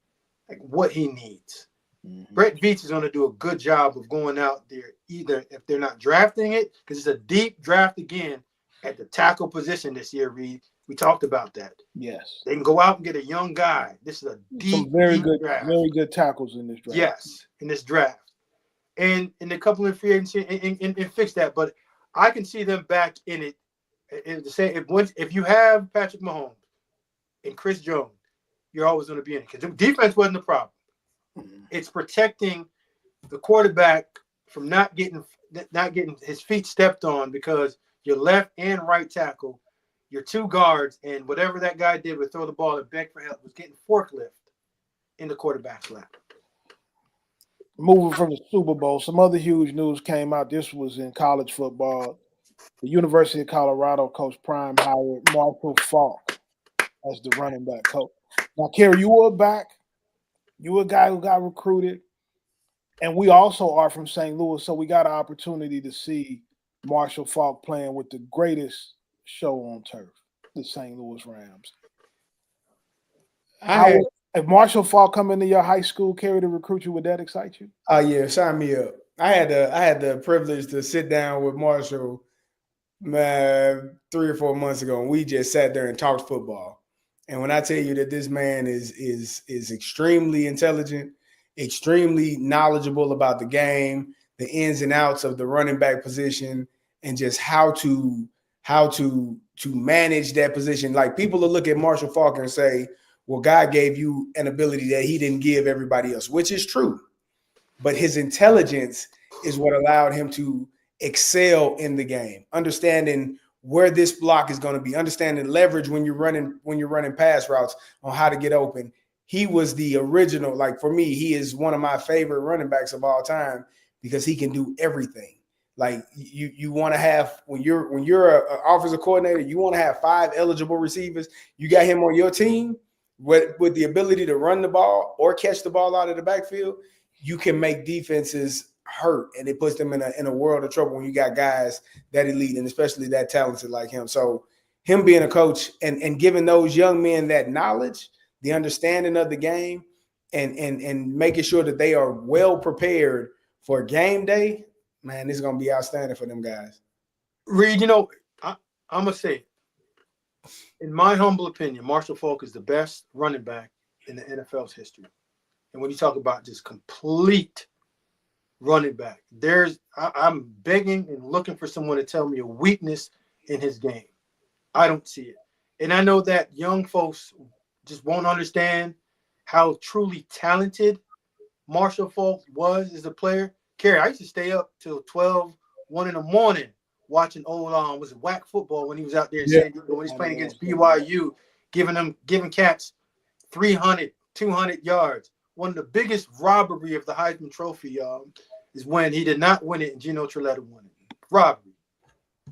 what he needs. Mm-hmm. Brett Veach is going to do a good job of going out there, either if they're not drafting it, because it's a deep draft again at the tackle position this year, Reed. We talked about that. Yes. They can go out and get a young guy. This is a deep, very good tackles in this draft. Yes, in this draft. And in a couple of free agency and fix that. But I can see them back in it. If you have Patrick Mahomes and Chris Jones, you're always going to be in it. Because defense wasn't the problem. Mm-hmm. It's protecting the quarterback from not getting his feet stepped on because your left and right tackle, your two guards, and whatever that guy did with throw the ball and beg for help was getting forklift in the quarterback's lap. Moving from the Super Bowl, some other huge news came out. This was in college football. The University of Colorado coach Prime hired Marshall Faulk as the running back coach. Now, Kerry, you were back. You were a guy who got recruited. And we also are from St. Louis, so we got an opportunity to see Marshall Faulk playing with the greatest show on turf, the St. Louis Rams. If Marshall Faulk come into your high school, Kerry, to recruit you, would that excite you? Oh yeah, sign me up. I had the privilege to sit down with Marshall 3 or 4 months ago, and we just sat there and talked football. And when I tell you that this man is extremely intelligent, extremely knowledgeable about the game, the ins and outs of the running back position, and just how to manage that position. Like people will look at Marshall Faulk and say, well, God gave you an ability that he didn't give everybody else, which is true. But his intelligence is what allowed him to excel in the game, understanding where this block is going to be, understanding leverage when you're running pass routes on how to get open. He was the original, like for me, he is one of my favorite running backs of all time because he can do everything. Like you want to have when you're an offensive coordinator, you want to have 5 eligible receivers. You got him on your team with the ability to run the ball or catch the ball out of the backfield. You can make defenses hurt, and it puts them in a world of trouble when you got guys that elite and especially that talented like him. So him being a coach and giving those young men that knowledge, the understanding of the game, and making sure that they are well prepared for game day, man, this is going to be outstanding for them guys. Reed, I'm going to say, in my humble opinion, Marshall Faulk is the best running back in the NFL's history. And when you talk about just complete running back, I'm begging and looking for someone to tell me a weakness in his game. I don't see it. And I know that young folks just won't understand how truly talented Marshall Faulk was as a player. Kerry, I used to stay up till 1 in the morning watching old was it WAC football when he was out there in San Diego when he's playing against BYU, giving cats 300, 200 yards. One of the biggest robbery of the Heisman Trophy is when he did not win it and Geno Trilletta won it. Robbery.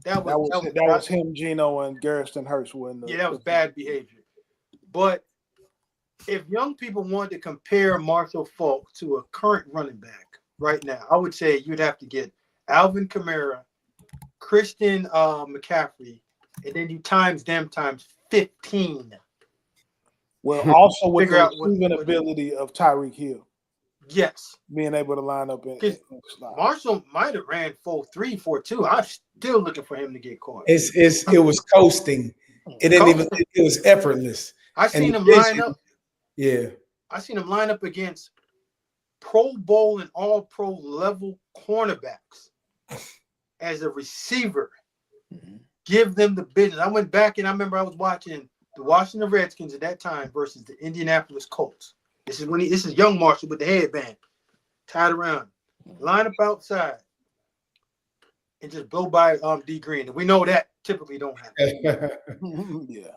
That was him, Geno, and Garrison Hurst win. That was bad behavior. But if young people wanted to compare Marshall Faulk to a current running back right now, I would say you'd have to get Alvin Kamara, Christian McCaffrey, and then you times them times 15. Well, also with Figure the out what- receiving ability of Tyreek Hill, Yes, being able to line up in slot. Marshall might have ran 4.3, 4.2. I'm still looking for him to get caught. It was coasting. It didn't even. It was effortless. I seen him line up. Yeah, I seen him line up against Pro Bowl and All Pro level cornerbacks as a receiver. Mhm. Give them the business. I went back and I remember I was watching the Washington Redskins at that time versus the Indianapolis Colts. This is young Marshall with the headband tied around, line up outside, and just blow by D Green. And we know that typically don't happen. Yeah.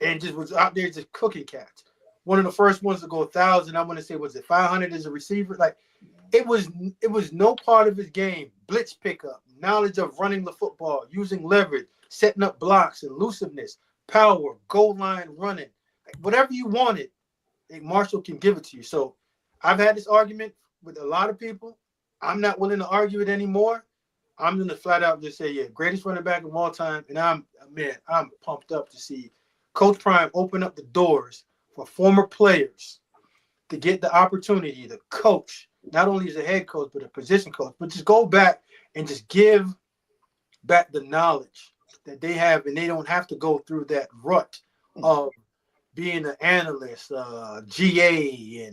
And just was out there just cooking cats. One of the first ones to go 1,000. I want to say, was it 500 as a receiver? Like it was no part of his game. Blitz pickup, knowledge of running the football, using leverage, setting up blocks, elusiveness, power, goal line running, like, whatever you wanted, Marshall can give it to you. So I've had this argument with a lot of people. I'm not willing to argue it anymore. I'm going to flat out just say, yeah, greatest running back of all time. And I'm pumped up to see Coach Prime open up the doors for former players to get the opportunity to coach, not only as a head coach, but a position coach, but just go back and just give back the knowledge that they have, and they don't have to go through that rut of being an analyst, GA,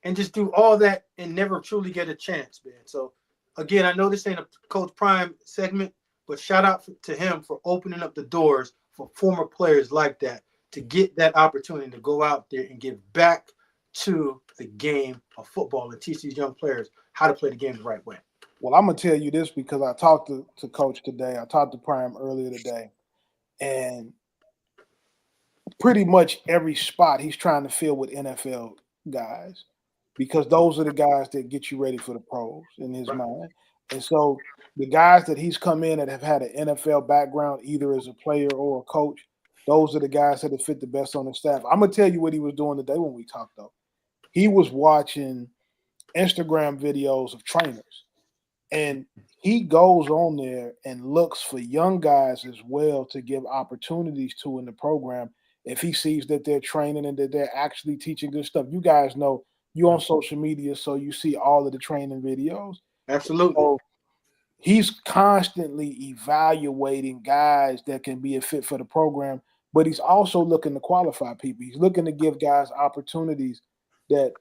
and just do all that and never truly get a chance, man. So again, I know this ain't a Coach Prime segment, but shout out to him for opening up the doors for former players like that to get that opportunity to go out there and give back to the game of football and teach these young players how to play the game the right way. Well, I'm gonna tell you this because I talked to Coach today. I talked to Prime earlier today, and pretty much every spot he's trying to fill with NFL guys because those are the guys that get you ready for the pros in his mind. And so the guys that he's come in that have had an NFL background, either as a player or a coach, those are the guys that have fit the best on the staff. I'm gonna tell you what he was doing today when we talked, though. He was watching Instagram videos of trainers, and he goes on there and looks for young guys as well to give opportunities to in the program if he sees that they're training and that they're actually teaching good stuff. You guys know you're on social media, so you see all of the training videos. Absolutely. So he's constantly evaluating guys that can be a fit for the program, but he's also looking to qualify people. He's looking to give guys opportunities that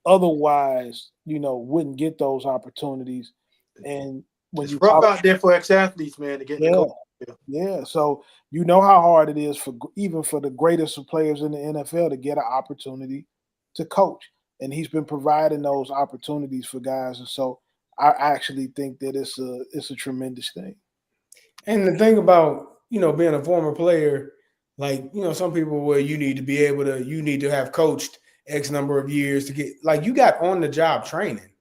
otherwise, wouldn't get those opportunities. And when it's you rough talk out there for ex-athletes, man, to get in the coach. Yeah. So you know how hard it is even for the greatest of players in the NFL to get an opportunity to coach. And he's been providing those opportunities for guys. And so I actually think that it's a tremendous thing. And the thing about, being a former player, like, some people where you need to have coached X number of years to get, like, you got on the job training.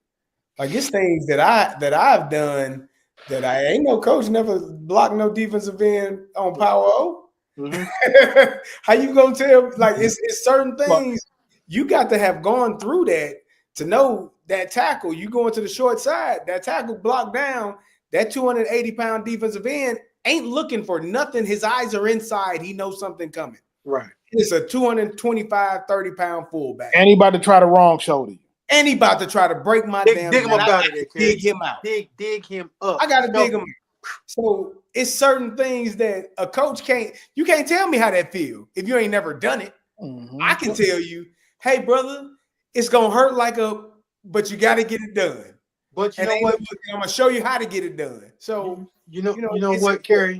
Like, it's things that I've done that I ain't no coach, never blocked no defensive end on Power O. Mm-hmm. How you gonna tell? Like, it's certain things you got to have gone through that to know that tackle. You going to the short side, that tackle blocked down, that 280-pound defensive end ain't looking for nothing. His eyes are inside. He knows something coming. Right. It's a 225, 30-pound fullback. And he about to try the wrong shoulder. And he about to try to break my damn. Dig him up out of there, dig him out. Dig him up. I gotta dig him. So it's certain things that a coach can't. You can't tell me how that feel if you ain't never done it. Mm-hmm. I can tell you, hey brother, it's gonna hurt but you got to get it done. But you know what? I'm gonna show you how to get it done. So you know what, Kerry?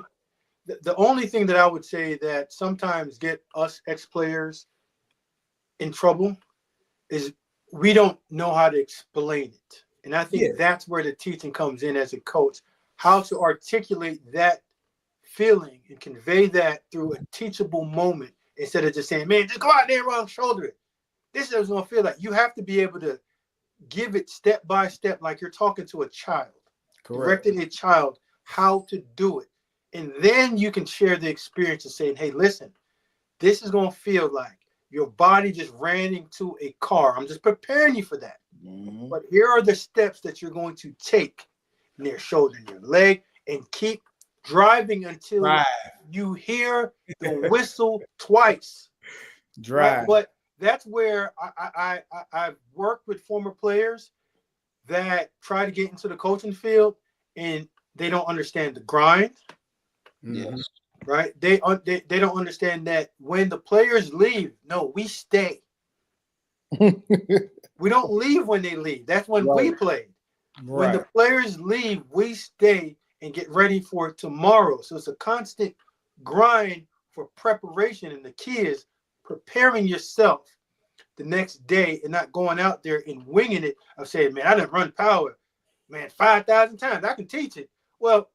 The only thing that I would say that sometimes get us ex-players in trouble is we don't know how to explain it. And I think that's where the teaching comes in as a coach, how to articulate that feeling and convey that through a teachable moment instead of just saying, man, just go out there and run shoulder it. This is what it's going to feel like. You have to be able to give it step by step like you're talking to a child. Correct. Directing a child how to do it. And then you can share the experience of saying, hey, listen, this is going to feel like your body just ran into a car. I'm just preparing you for that. Mm-hmm. But here are the steps that you're going to take near shoulder and your leg and keep driving until Drive. you hear the whistle twice. Drive. Right? But that's where I've worked with former players that try to get into the coaching field and they don't understand the grind. Yes. Right? They don't understand that when the players leave, no, we stay. We don't leave when they leave. That's when we played. When the players leave, we stay and get ready for tomorrow. So it's a constant grind for preparation. And the key is preparing yourself the next day and not going out there and winging it of saying, man, I didn't run power, man, 5,000 times. I can teach it. Well,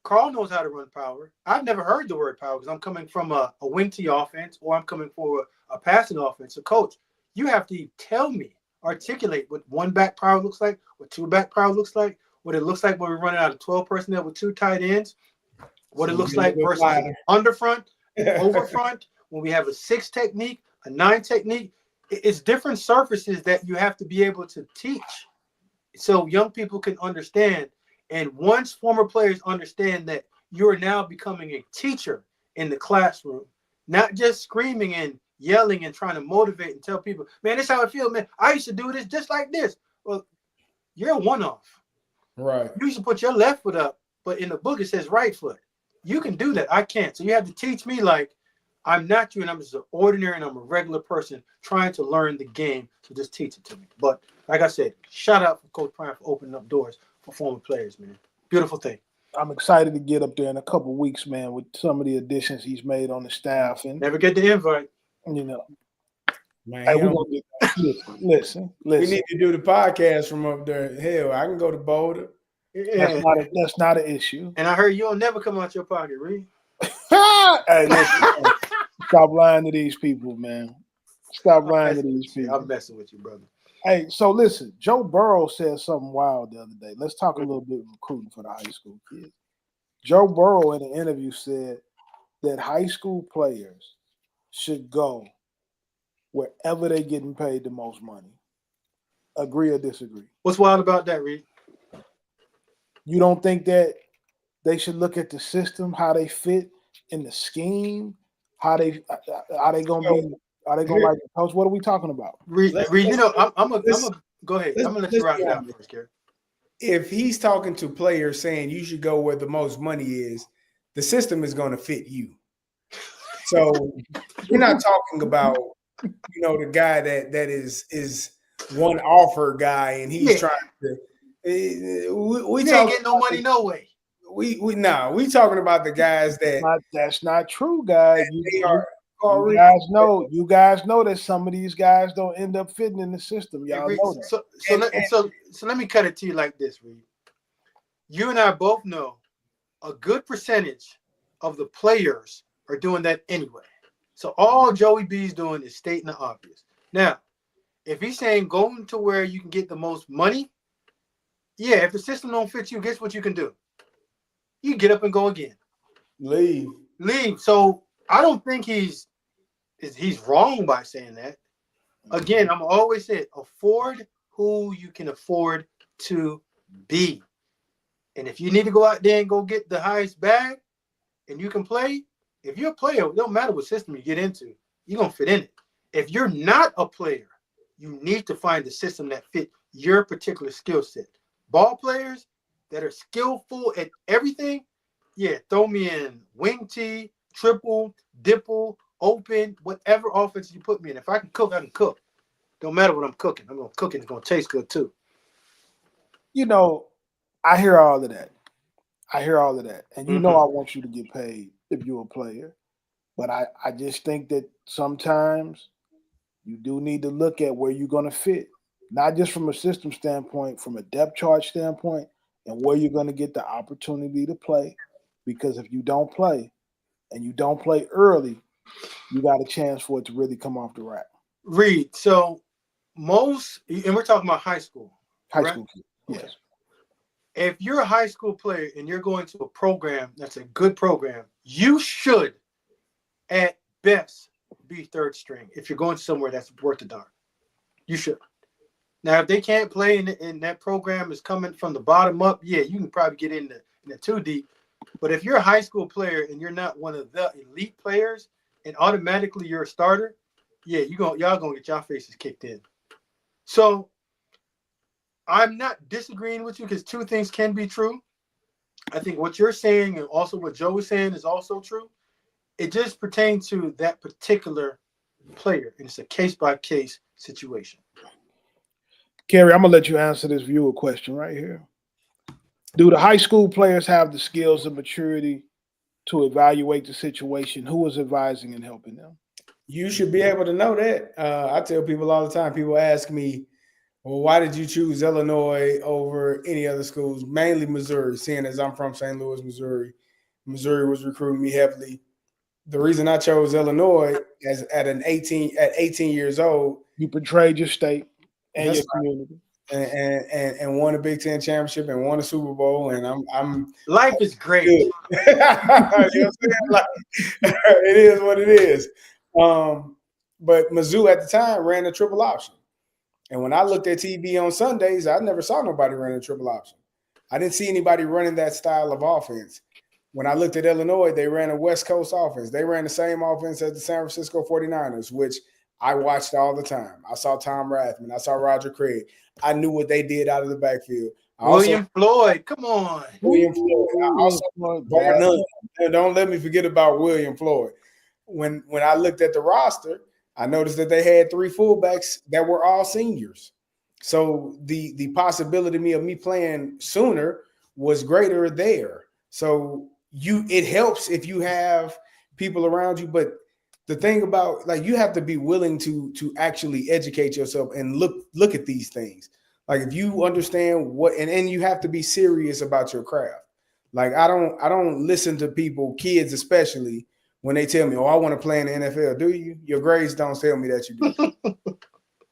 Carl knows how to run power. I've never heard the word power because I'm coming from a wing T offense or I'm coming for a passing offense. So, coach, you have to tell me, articulate what one back power looks like, what two back power looks like, what it looks like when we're running out of 12 personnel with two tight ends, what it looks like versus underfront, overfront, when we have a 6 technique, a 9 technique. It's different surfaces that you have to be able to teach so young people can understand. And once former players understand that you're now becoming a teacher in the classroom, not just screaming and yelling and trying to motivate and tell people, man, this is how I feel, man. I used to do this just like this. Well, you're a one-off. Right. You used to put your left foot up, but in the book it says right foot. You can do that. I can't. So you have to teach me like I'm not you and I'm just an ordinary and I'm a regular person trying to learn the game. So just teach it to me. But like I said, shout out for Coach Prime for opening up doors for former players, man. Beautiful thing. I'm excited to get up there in a couple of weeks, man, with some of the additions he's made on the staff. And never get the invite. You know. Man, hey, listen. We need to do the podcast from up there. Hell, I can go to Boulder. Yeah. That's not an issue. And I heard you'll never come out your pocket, Reed. Hey, listen, stop lying to these people, man. Stop lying to these people. I'm messing with you, brother. Hey, so listen, Joe Burrow said something wild the other day. Let's talk a little bit of recruiting for the high school kids. Joe Burrow in an interview said that high school players should go wherever they're getting paid the most money. Agree or disagree? What's wild about that, Reed? You don't think that they should look at the system, how they fit in the scheme, how they gonna be? Are they gonna like the coach? What are we talking about? Reed, you know, I'm gonna go ahead. I'm gonna let you rock it out first, Gary. If he's talking to players saying you should go where the most money is, the system is going to fit you. So we're not talking about the guy that is one offer guy and he's trying to. We ain't getting no money no way. We talking about the guys that's not true, guys. You guys know that some of these guys don't end up fitting in the system. Y'all know that. So let me cut it to you like this, Reed. You and I both know a good percentage of the players are doing that anyway. So all Joey B's doing is stating the obvious. Now, if he's saying going to where you can get the most money, yeah, if the system don't fit you, guess what you can do? You get up and go again. Leave. So I don't think he's wrong by saying that. Again, I'm always saying afford who you can afford to be. And if you need to go out there and go get the highest bag and you can play, if you're a player, it don't matter what system you get into, you're going to fit in it. If you're not a player, you need to find the system that fit your particular skill set. Ball players that are skillful at everything, yeah, throw me in wing T, triple, dipple, open, whatever offense you put me in. If I can cook, I can cook. Don't matter what I'm cooking. I'm going to cook it. It's going to taste good too. I hear all of that. And I want you to get paid if you're a player. But I just think that sometimes you do need to look at where you're going to fit. Not just from a system standpoint, from a depth chart standpoint, and where you're going to get the opportunity to play. Because if you don't play, and you don't play early, you got a chance for it to really come off the rack. Reed, so most, and we're talking about high school. High school kids, yes. Okay. If you're a high school player and you're going to a program that's a good program, you should, at best, be third string. If you're going somewhere that's worth a darn, you should. Now, if they can't play and that program is coming from the bottom up, yeah, you can probably get in the too deep. But if you're a high school player and you're not one of the elite players, and automatically you're a starter, yeah, y'all gonna get y'all faces kicked in. So I'm not disagreeing with you because two things can be true. I think what you're saying and also what Joe was saying is also true. It just pertains to that particular player, and it's a case by case situation. Kerry, I'm gonna let you answer this viewer question right here. Do the high school players have the skills and maturity to evaluate the situation? Who is advising and helping them? You should be able to know that. I tell people all the time. People ask me, "Well, why did you choose Illinois over any other schools?" Mainly Missouri, seeing as I'm from St. Louis, Missouri. Missouri was recruiting me heavily. The reason I chose Illinois as at 18 years old, You betrayed your state and that's your community. and won a Big Ten championship and won a Super Bowl, and I'm Life is great. good. You know what I'm saying? Like, it is what it is. But Mizzou at the time ran a triple option. And when I looked at TV on Sundays, I never saw nobody running a triple option. I didn't see anybody running that style of offense. When I looked at Illinois, they ran a West Coast offense. They ran the same offense as the San Francisco 49ers, which I watched all the time. I saw Tom Rathman. I saw Roger Craig. I knew what they did out of the backfield. William Floyd, come on. William Floyd. I also don't let me forget about William Floyd. When I looked at the roster, I noticed that they had 3 fullbacks that were all seniors. So the possibility of me playing sooner was greater there. So it helps if you have people around you, but the thing about, like, you have to be willing to actually educate yourself and look at these things. Like, if you understand and you have to be serious about your craft. Like, I don't listen to people, kids especially, when they tell me, "Oh, I want to play in the NFL." Do you? Your grades don't tell me that you do.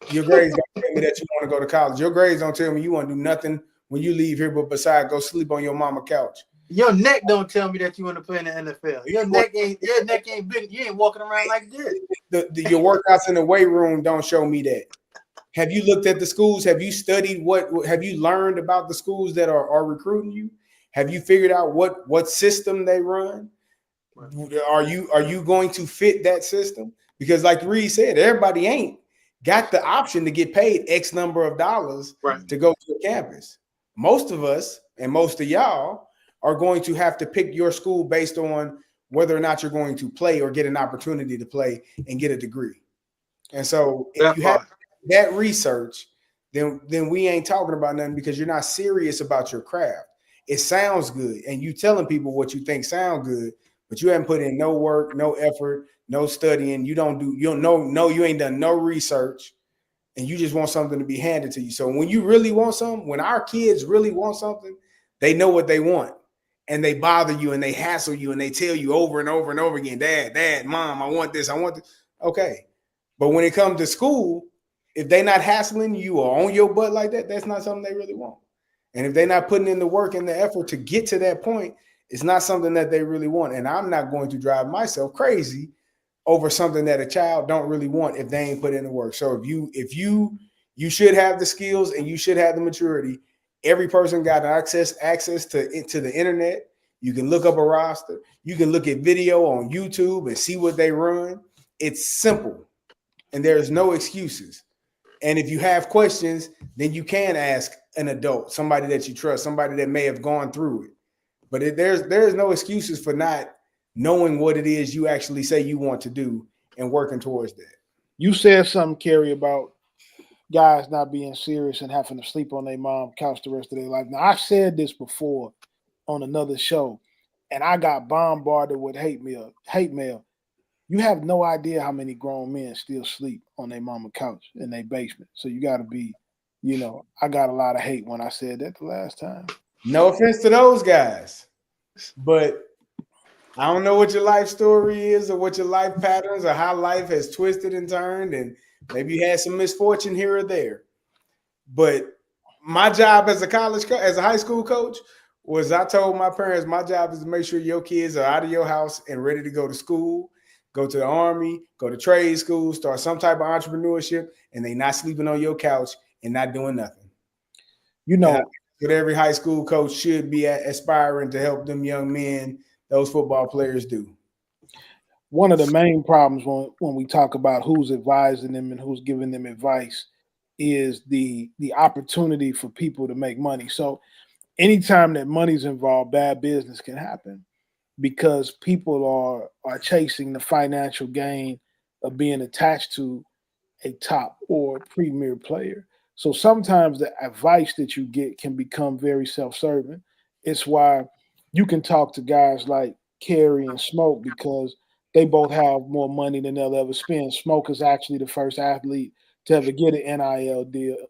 Your grades don't tell me that you want to go to college. Your grades don't tell me you want to do nothing when you leave here, but besides go sleep on your mama couch. Your neck don't tell me that you want to play in the NFL. Your neck ain't big. You ain't walking around like this. Your workouts in the weight room don't show me that. Have you looked at the schools? Have you studied have you learned about the schools that are recruiting you? Have you figured out what system they run? Are you going to fit that system? Because like Reed said, everybody ain't got the option to get paid X number of dollars to go to a campus. Most of us and most of y'all are going to have to pick your school based on whether or not you're going to play or get an opportunity to play and get a degree. And so if you have that research, then we ain't talking about nothing, because you're not serious about your craft. It sounds good, and you telling people what you think sound good, but you haven't put in no work, no effort, no studying. You ain't done no research, and you just want something to be handed to you. So when you really want something, when our kids really want something, they know what they want, and they bother you and they hassle you and they tell you over and over and over again, "Dad, Mom, I want this, I want this." Okay. But when it comes to school, if they're not hassling you or on your butt like that, that's not something they really want. And if they're not putting in the work and the effort to get to that point, it's not something that they really want. And I'm not going to drive myself crazy over something that a child don't really want if they ain't put in the work. So if you should have the skills and you should have the maturity. Every person got access to the internet. You can look up a roster. You can look at video on YouTube and see what they run. It's simple, and there's no excuses. And if you have questions, then you can ask an adult, somebody that you trust, somebody that may have gone through it. But there's no excuses for not knowing what it is you actually say you want to do and working towards that. You said something, Kerry, about guys not being serious and having to sleep on their mom couch the rest of their life. Now, I said this before on another show, and I got bombarded with hate mail. You have no idea how many grown men still sleep on their mama couch in their basement. So you got to be, I got a lot of hate when I said that the last time. No offense to those guys, but I don't know what your life story is or what your life patterns or how life has twisted and turned, and maybe you had some misfortune here or there. But my job as a high school coach was, I told my parents, my job is to make sure your kids are out of your house and ready to go to school, go to the Army, go to trade school, start some type of entrepreneurship, and they not sleeping on your couch and not doing nothing. what every high school coach should be aspiring to help them young men, those football players do. One of the main problems when we talk about who's advising them and who's giving them advice is the opportunity for people to make money. So anytime that money's involved, bad business can happen because people are chasing the financial gain of being attached to a top or premier player. So sometimes the advice that you get can become very self-serving. It's why you can talk to guys like Kerry and Smoke because they both have more money than they'll ever spend. Smoke is actually the first athlete to ever get an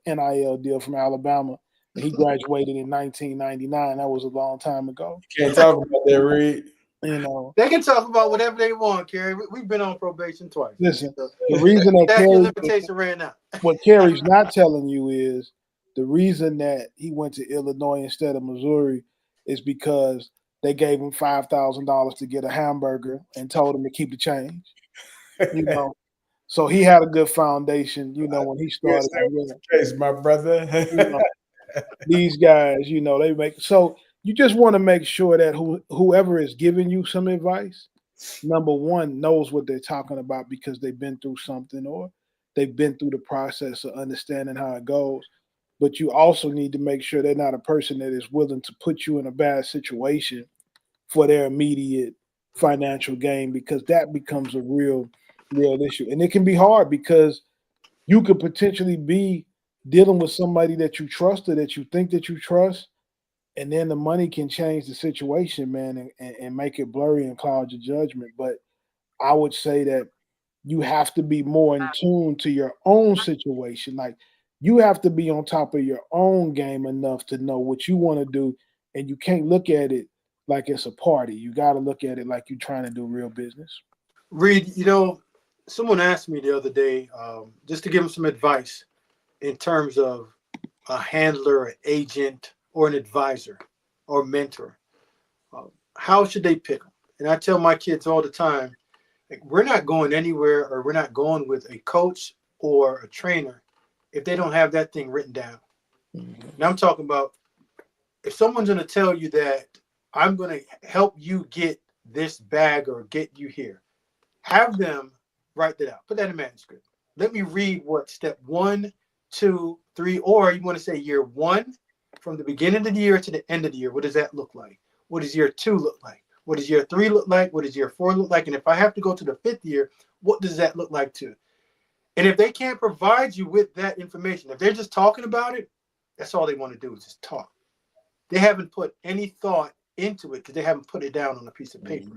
NIL deal from Alabama. And he graduated in 1999. That was a long time ago. Can't talk about that, Reed. You know, They can talk about whatever they want, Kerry. We've been on probation twice. listen, So, the reason that statute Kerry, limitation ran out. what Kerry's not telling you is the reason that he went to Illinois instead of Missouri is because they gave him $5,000 to get a hamburger and told him to keep the change. You know, so he had a good foundation. You know, when he started. Yes, my brother. You know, these guys, you know, they make so. You just want to make sure that whoever is giving you some advice, number one, knows what they're talking about because they've been through something or they've been through the process of understanding how it goes. But you also need to make sure they're not a person that is willing to put you in a bad situation for their immediate financial gain because that becomes a real issue. And it can be hard because you could potentially be dealing with somebody that you trust or that you think that you trust, and then the money can change the situation, man, and make it blurry and cloud your judgment. But I would say that you have to be more in tune to your own situation. Like you have to be on top of your own game enough to know what you want to do, and you can't look at it like it's a party. You got to look at it like you're trying to do real business. Reed, you know, someone asked me the other day just to give them some advice in terms of a handler, an agent, or an advisor or mentor. How should they pick them? And I tell my kids all the time, like, we're not going anywhere or we're not going with a coach or a trainer if they don't have that thing written down. Mm-hmm. And I'm talking about if someone's going to tell you that I'm going to help you get this bag or get you here, have them write that out. Put that in manuscript. Let me read what step 1, 2, 3, or you want to say year 1 from the beginning of the year to the end of the year. What does that look like? What does year 2 look like? What does year 3 look like? What does year 4 look like? And if I have to go to the 5th year, what does that look like too? And if they can't provide you with that information, if they're just talking about it, that's all they want to do is just talk. They haven't put any thought into it because they haven't put it down on a piece of paper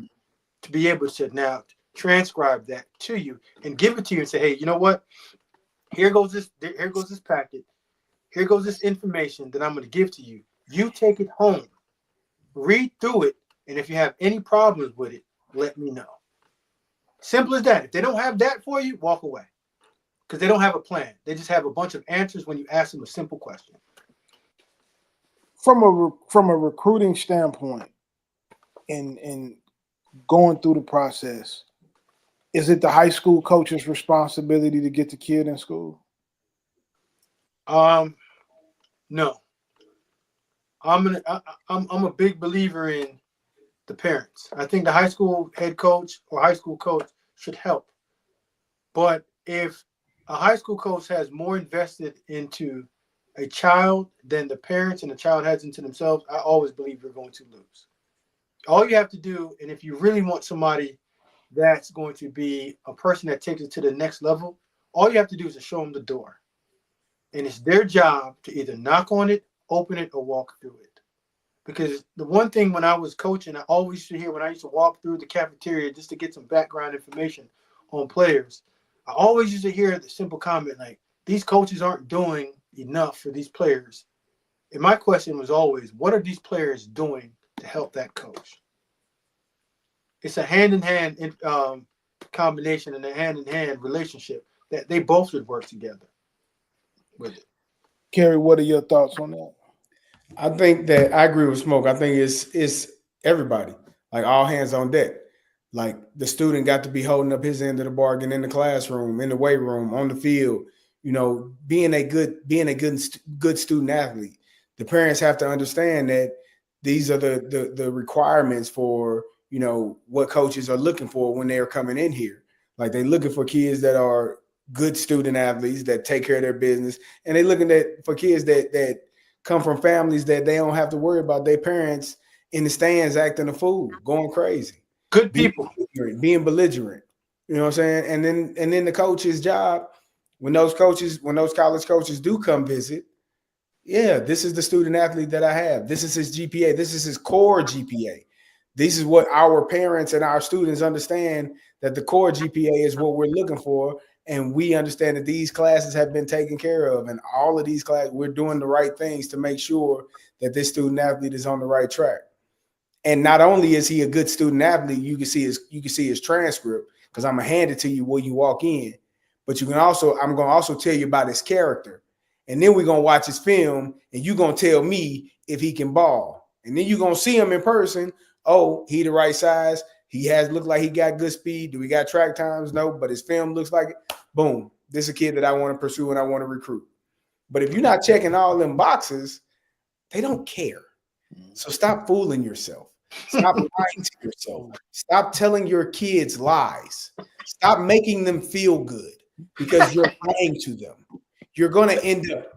to be able to now transcribe that to you and give it to you and say, hey, you know what? Here goes this packet. Here goes this information that I'm going to give to you. You take it home, read through it, and if you have any problems with it, let me know. Simple as that. If they don't have that for you, walk away because they don't have a plan. They just have a bunch of answers when you ask them a simple question. From a recruiting standpoint and going through the process, is it the high school coach's responsibility to get the kid in school? No. I'm a big believer in the parents. I think the high school head coach or high school coach should help. But if a high school coach has more invested into a child than the parents and the child has into themselves, I always believe you're going to lose. All you have to do, and if you really want somebody that's going to be a person that takes it to the next level, all you have to do is to show them the door. And it's their job to either knock on it, open it, or walk through it. Because the one thing when I was coaching, I always used to hear when I used to walk through the cafeteria just to get some background information on players, I always used to hear the simple comment like, these coaches aren't doing enough for these players. And my question was always, what are these players doing to help that coach? It's a hand-in-hand combination and a hand-in-hand relationship that they both should work together with it. Kerry, what are your thoughts on that? I think that I agree with Smoke. I think it's everybody, like all hands on deck. Like the student got to be holding up his end of the bargain in the classroom, in the weight room, on the field. You know, being a good student athlete. The parents have to understand that these are the requirements for, you know, what coaches are looking for when they are coming in here. Like they're looking for kids that are good student athletes that take care of their business, and they're looking for kids that come from families that they don't have to worry about their parents in the stands acting a fool, going crazy, Good people. being belligerent. You know what I'm saying? And then the coach's job, when those college coaches do come visit, yeah, this is the student athlete that I have. This is his GPA. This is his core GPA. This is what our parents and our students understand, that the core GPA is what we're looking for. And we understand that these classes have been taken care of. And all of these classes, we're doing the right things to make sure that this student athlete is on the right track. And not only is he a good student athlete, you can see his transcript, because I'm gonna hand it to you when you walk in. But I'm gonna also tell you about his character. And then we're gonna watch his film, and you're gonna tell me if he can ball. And then you're gonna see him in person. Oh, he the right size. He looked like he got good speed. Do we got track times? No, but his film looks like it. Boom. This is a kid that I want to pursue and I want to recruit. But if you're not checking all them boxes, they don't care. So stop fooling yourself. Stop lying to yourself. Stop telling your kids lies. Stop making them feel good because you're lying to them. You're going to end up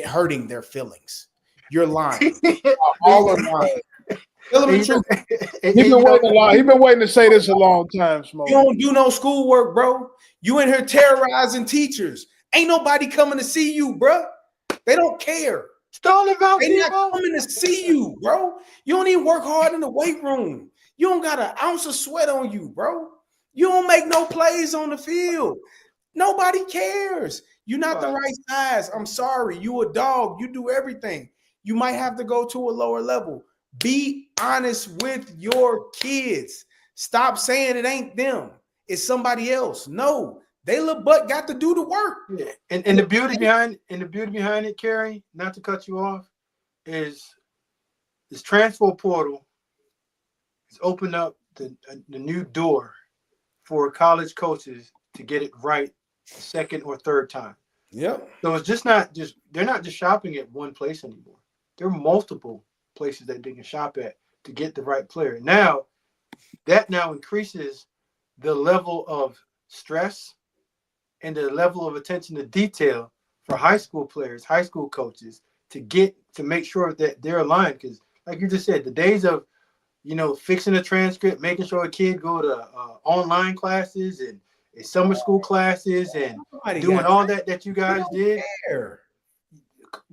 hurting their feelings. You're lying. All are lying. Tell them the truth. He's been waiting to say this a long time, Smoke. You don't do no schoolwork, bro. You in here terrorizing teachers. Ain't nobody coming to see you, bro. They don't care. It's all about They're not coming to see you, bro. You don't even work hard in the weight room. You don't got an ounce of sweat on you, bro. You don't make no plays on the field. Nobody cares. You're not the right size. I'm sorry. You a dog. You do everything. You might have to go to a lower level. Be honest with your kids. Stop saying it ain't them. It's somebody else. No, they little butt got to do the work. Yeah. And the beauty behind it, Kerry, not to cut you off, is this transfer portal has opened up the new door for college coaches to get it right the second or third time. Yep. So it's they're not just shopping at one place anymore. There are multiple places that they can shop at to get the right player. Now, that increases the level of stress and the level of attention to detail for high school players, high school coaches, to make sure that they're aligned. Because, like you just said, the days of, fixing a transcript, making sure a kid go to online classes and summer school classes and doing all that you guys did.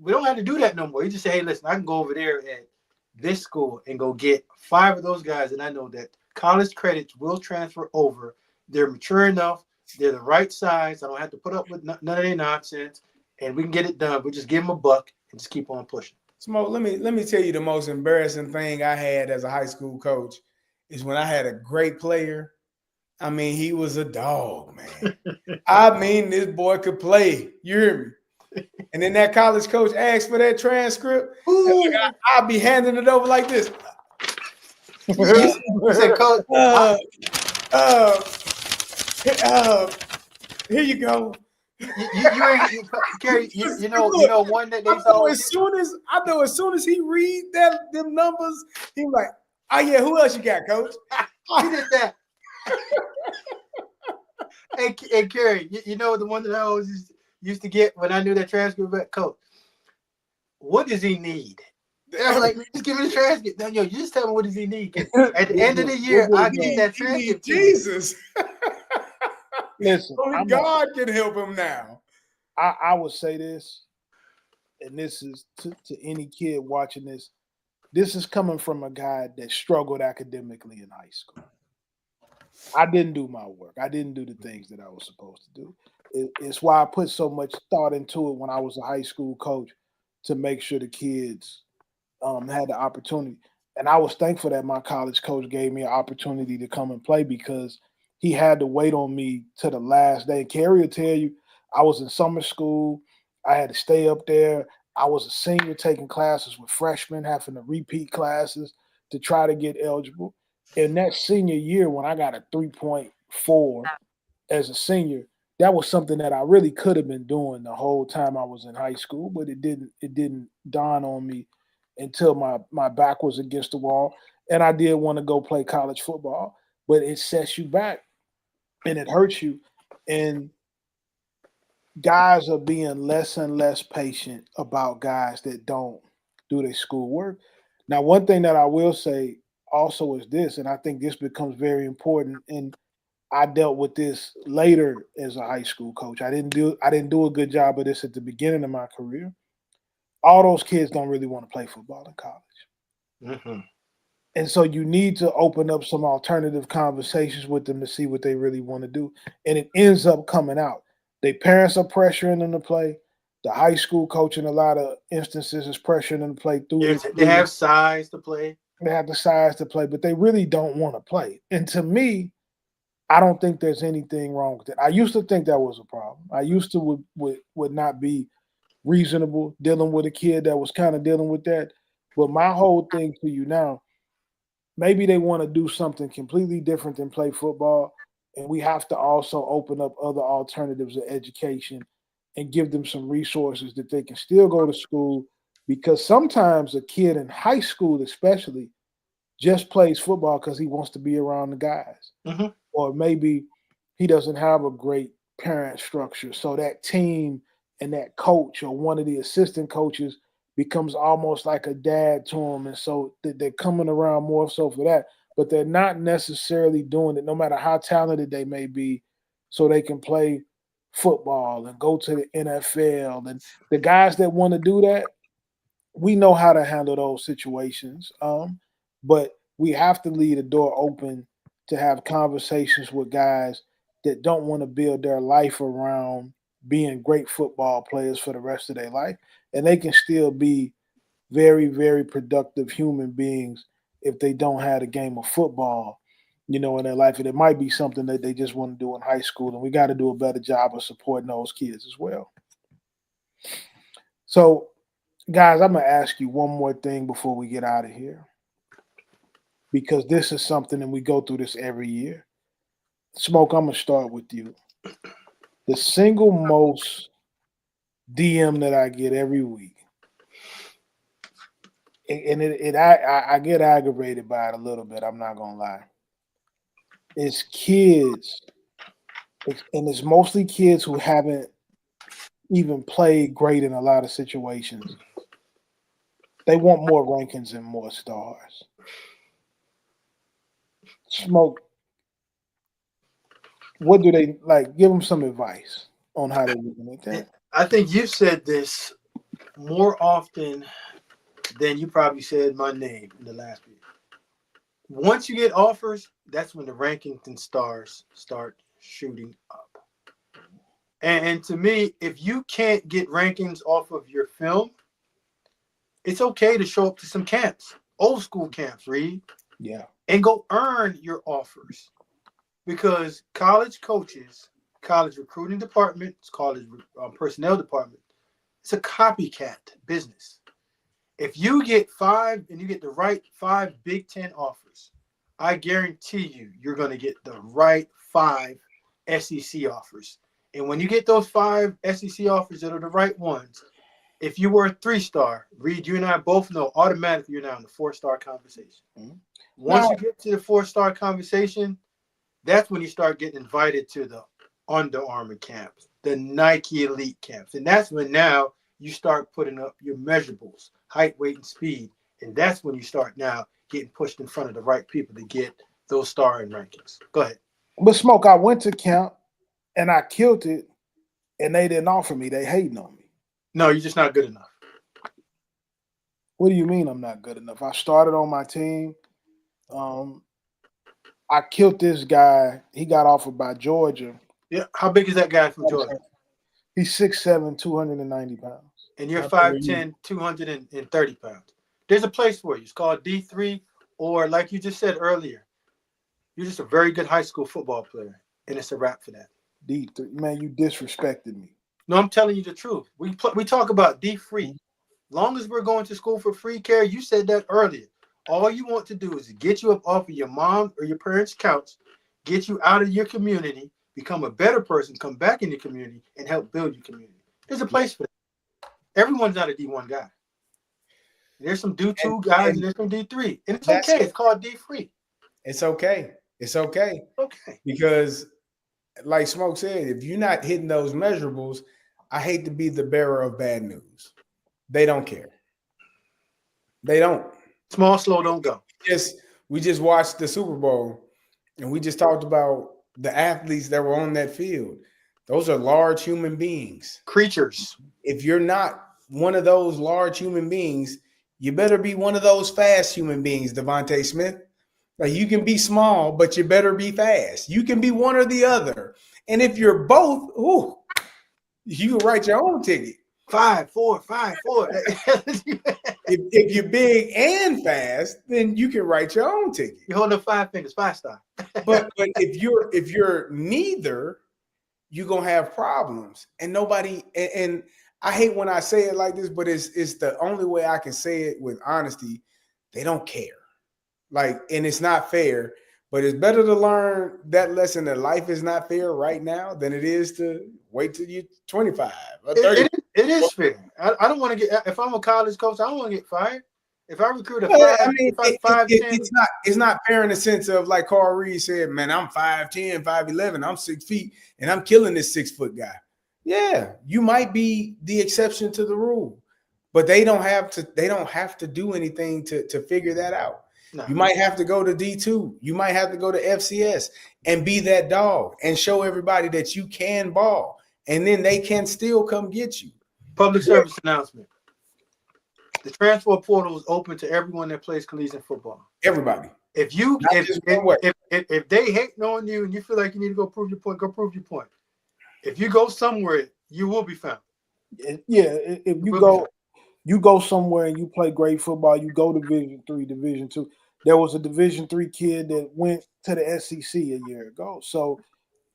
We don't have to do that no more. You just say, hey, listen, I can go over there at this school and go get 5 of those guys, and I know that college credits will transfer over. They're mature enough. They're the right size. I don't have to put up with none of their nonsense, and we can get it done. We just give them a buck and just keep on pushing. Smoke, let me tell you the most embarrassing thing I had as a high school coach is when I had a great player. I mean, he was a dog, man. I mean, this boy could play. You hear me? And then that college coach asked for that transcript. I'll be handing it over like this. He said, Coach, here you go. Kerry, you know one that they saw. I know as soon as he read them numbers, he like, oh yeah, who else you got, Coach? He did that. Hey, Kerry, you know the one that I always used to get when I knew that transcript back, Coach. What does he need? I was like, just give me the transcript. No, you just tell me what does he need. At the end of the year, I get that transcript. Jesus. Listen, only God can help him now. I would say this, and this is to any kid watching this. This is coming from a guy that struggled academically in high school. I didn't do my work. I didn't do the things that I was supposed to do. It's why I put so much thought into it when I was a high school coach to make sure the kids had the opportunity. And I was thankful that my college coach gave me an opportunity to come and play because he had to wait on me to the last day. Kerry will tell you, I was in summer school. I had to stay up there. I was a senior taking classes with freshmen, having to repeat classes to try to get eligible. In that senior year, when I got a 3.4 as a senior, that was something that I really could have been doing the whole time I was in high school, but it didn't dawn on me until my back was against the wall. And I did want to go play college football, but it sets you back and it hurts you. And guys are being less and less patient about guys that don't do their schoolwork. Now, one thing that I will say also is this, and I think this becomes very important. And I dealt with this later as a high school coach. I didn't do a good job of this at the beginning of my career. All those kids don't really want to play football in college. Mm-hmm. And so you need to open up some alternative conversations with them to see what they really want to do. And it ends up coming out. Their parents are pressuring them to play. The high school coach in a lot of instances is pressuring them to play They have size to play. they have the size to play, but they really don't want to play. And to me, I don't think there's anything wrong with it. I used to think that was a problem. I used to would not be reasonable dealing with a kid that was kind of dealing with that. But my whole thing to you now, maybe they want to do something completely different than play football. And we have to also open up other alternatives of education and give them some resources that they can still go to school. Because sometimes a kid in high school, especially, just plays football because he wants to be around the guys. Mm-hmm. Or maybe he doesn't have a great parent structure. So that team and that coach or one of the assistant coaches becomes almost like a dad to him. And so they're coming around more so for that. But they're not necessarily doing it, no matter how talented they may be, so they can play football and go to the NFL. And the guys that want to do that, we know how to handle those situations. But we have to leave the door open to have conversations with guys that don't want to build their life around being great football players for the rest of their life. And they can still be very, very productive human beings if they don't have a game of football, in their life. And it might be something that they just want to do in high school. And we got to do a better job of supporting those kids as well. So, guys, I'm going to ask you one more thing before we get out of here, because this is something, and we go through this every year. Smoke, I'm going to start with you. The single most DM that I get every week, and I get aggravated by it a little bit, I'm not going to lie. It's kids, and it's mostly kids who haven't even played great in a lot of situations. They want more rankings and more stars. Smoke, what do they like? Give them some advice on how they're looking at that. I think you said this more often than you probably said my name in the last week. Once you get offers, that's when the rankings and stars start shooting up. And to me, if you can't get rankings off of your film, it's okay to show up to some camps, old school camps, Reed. Yeah. And go earn your offers. Because college coaches, college recruiting departments, college personnel department, it's a copycat business. If you get 5 and you get the right 5 Big Ten offers, I guarantee you're going to get the right 5 SEC offers. And when you get those 5 SEC offers that are the right ones, if you were a 3-star, Reed, you and I both know automatically you're now in the 4-star conversation. Mm-hmm. Once you get to the 4-star conversation, that's when you start getting invited to the Under Armour camps, the Nike Elite camps. And that's when now you start putting up your measurables, height, weight, and speed. And that's when you start now getting pushed in front of the right people to get those star and rankings. Go ahead. But Smoke, I went to camp and I killed it, and they didn't offer me. They hating on me. No, you're just not good enough. What do you mean I'm not good enough? I started on my team. I killed this guy. He got offered by Georgia. Yeah. How big is that guy from Georgia? He's 6'7", 290 pounds. And you're 5'10", 230 pounds. There's a place for you. It's called D3, or like you just said earlier, you're just a very good high school football player, and it's a wrap for that. D3, man, you disrespected me. No, I'm telling you the truth. We talk about D3. Long as we're going to school for free care, you said that earlier. All you want to do is get you up off of your mom or your parents' couch, get you out of your community, become a better person, come back in your community, and help build your community. There's a place for that. Everyone's not a D1 guy. There's some D2 guys and there's some D3. And it's okay. It's called D3. It's okay. It's okay. Okay. Because, like Smoke said, if you're not hitting those measurables, I hate to be the bearer of bad news. They don't care. They don't. Small, slow, don't go. We just watched the Super Bowl, and we just talked about the athletes that were on that field. Those are large human beings. Creatures. If you're not one of those large human beings, you better be one of those fast human beings, Devontae Smith. Like, you can be small, but you better be fast. You can be one or the other. And if you're both, you can write your own ticket. 5'4", 5'4". If you're big and fast, then you can write your own ticket. You hold up 5 fingers, 5-star. but if you're neither, you're gonna have problems. And nobody, and I hate when I say it like this, but it's the only way I can say it with honesty. They don't care. Like, and it's not fair, but it's better to learn that lesson that life is not fair right now than it is to wait till you're 25 or 30. It is fair. I don't want to get, if I'm a college coach, I don't want to get fired. If I recruit a it's not fair in the sense of, like Carl Reed said, man, I'm 5'10", 5'11", I'm 6 feet, and I'm killing this 6 foot guy. Yeah, you might be the exception to the rule, but they don't have to do anything to figure that out. No. You might have to go to D2. You might have to go to FCS and be that dog and show everybody that you can ball, and then they can still come get you. Public service announcement. The transfer portal is open to everyone that plays collegiate football. Everybody. If they hating on you and you feel like you need to go prove your point, go prove your point. If you go somewhere, you will be found. Yeah, if you go somewhere and you play great football, you go Division III, Division II. There was a Division III kid that went to the SEC a year ago. So,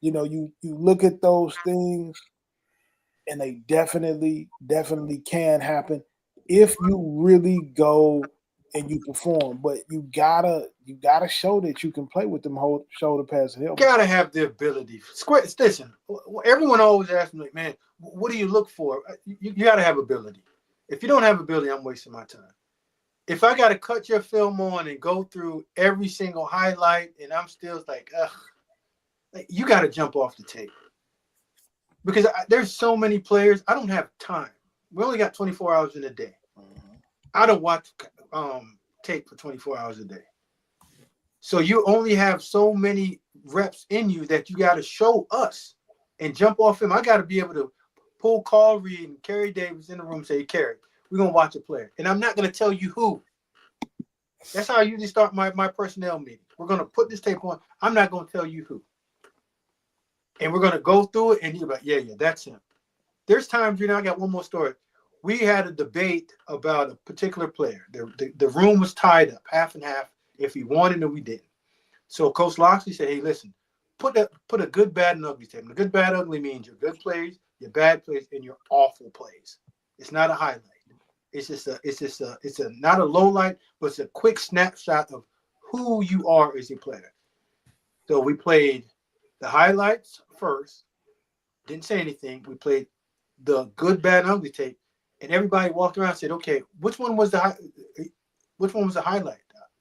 you look at those things, and they definitely can happen if you really go and you perform. But you gotta show that you can play with them shoulder pads and help. You gotta have the ability. Listen, everyone always asks me, like, man, what do you look for? You gotta have ability. If you don't have ability, I'm wasting my time. If I gotta cut your film on and go through every single highlight, and I'm still like, ugh, you gotta jump off the tape. Because there's so many players, I don't have time. We only got 24 hours in a day. I don't watch tape for 24 hours a day. So you only have so many reps in you that you got to show us and jump off him. I got to be able to pull Carl Reed and Kerry Davis in the room and say, Kerry, we're going to watch a player. And I'm not going to tell you who. That's how I usually start my personnel meeting. We're going to put this tape on. I'm not going to tell you who. And we're going to go through it, and you're like, yeah, that's him. There's times, I got one more story. We had a debate about a particular player. The room was tied up, half and half, if he wanted or we didn't. So Coach Loxley said, hey, listen, put a good, bad, and ugly tape. And the good, bad, ugly means your good plays, your bad plays, and your awful plays. It's not a highlight. It's not a low light, but it's a quick snapshot of who you are as a player. So we played the highlights first, didn't say anything. We played the good, bad, and ugly tape, and everybody walked around and said, okay, which one was the highlight?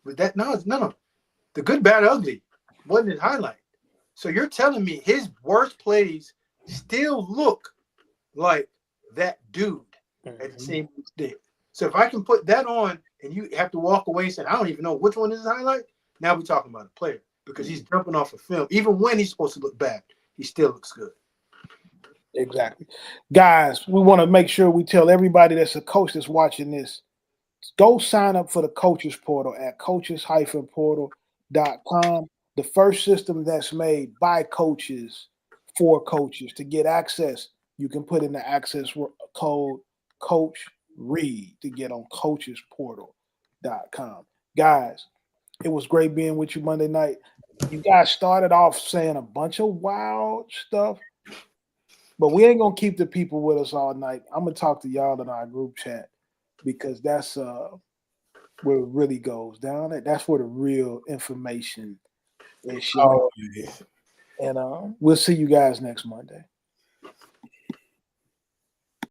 Was that no. The good, bad, ugly wasn't his highlight. So you're telling me his worst plays still look like that dude at the same day. So if I can put that on and you have to walk away and say, I don't even know which one is his highlight, now we're talking about a player because he's jumping off a film. Even when he's supposed to look bad, he still looks good. Exactly. Guys, we want to make sure we tell everybody that's a coach that's watching this, go sign up for the coaches portal at coaches-portal.com. The first system that's made by coaches for coaches. To get access, you can put in the access code Coach Reed to get on coachesportal.com. Guys, it was great being with you Monday night. You guys started off saying a bunch of wild stuff, but we ain't going to keep the people with us all night. I'm going to talk to y'all in our group chat because that's where it really goes down. That's where the real information is. Oh, yeah. And we'll see you guys next Monday.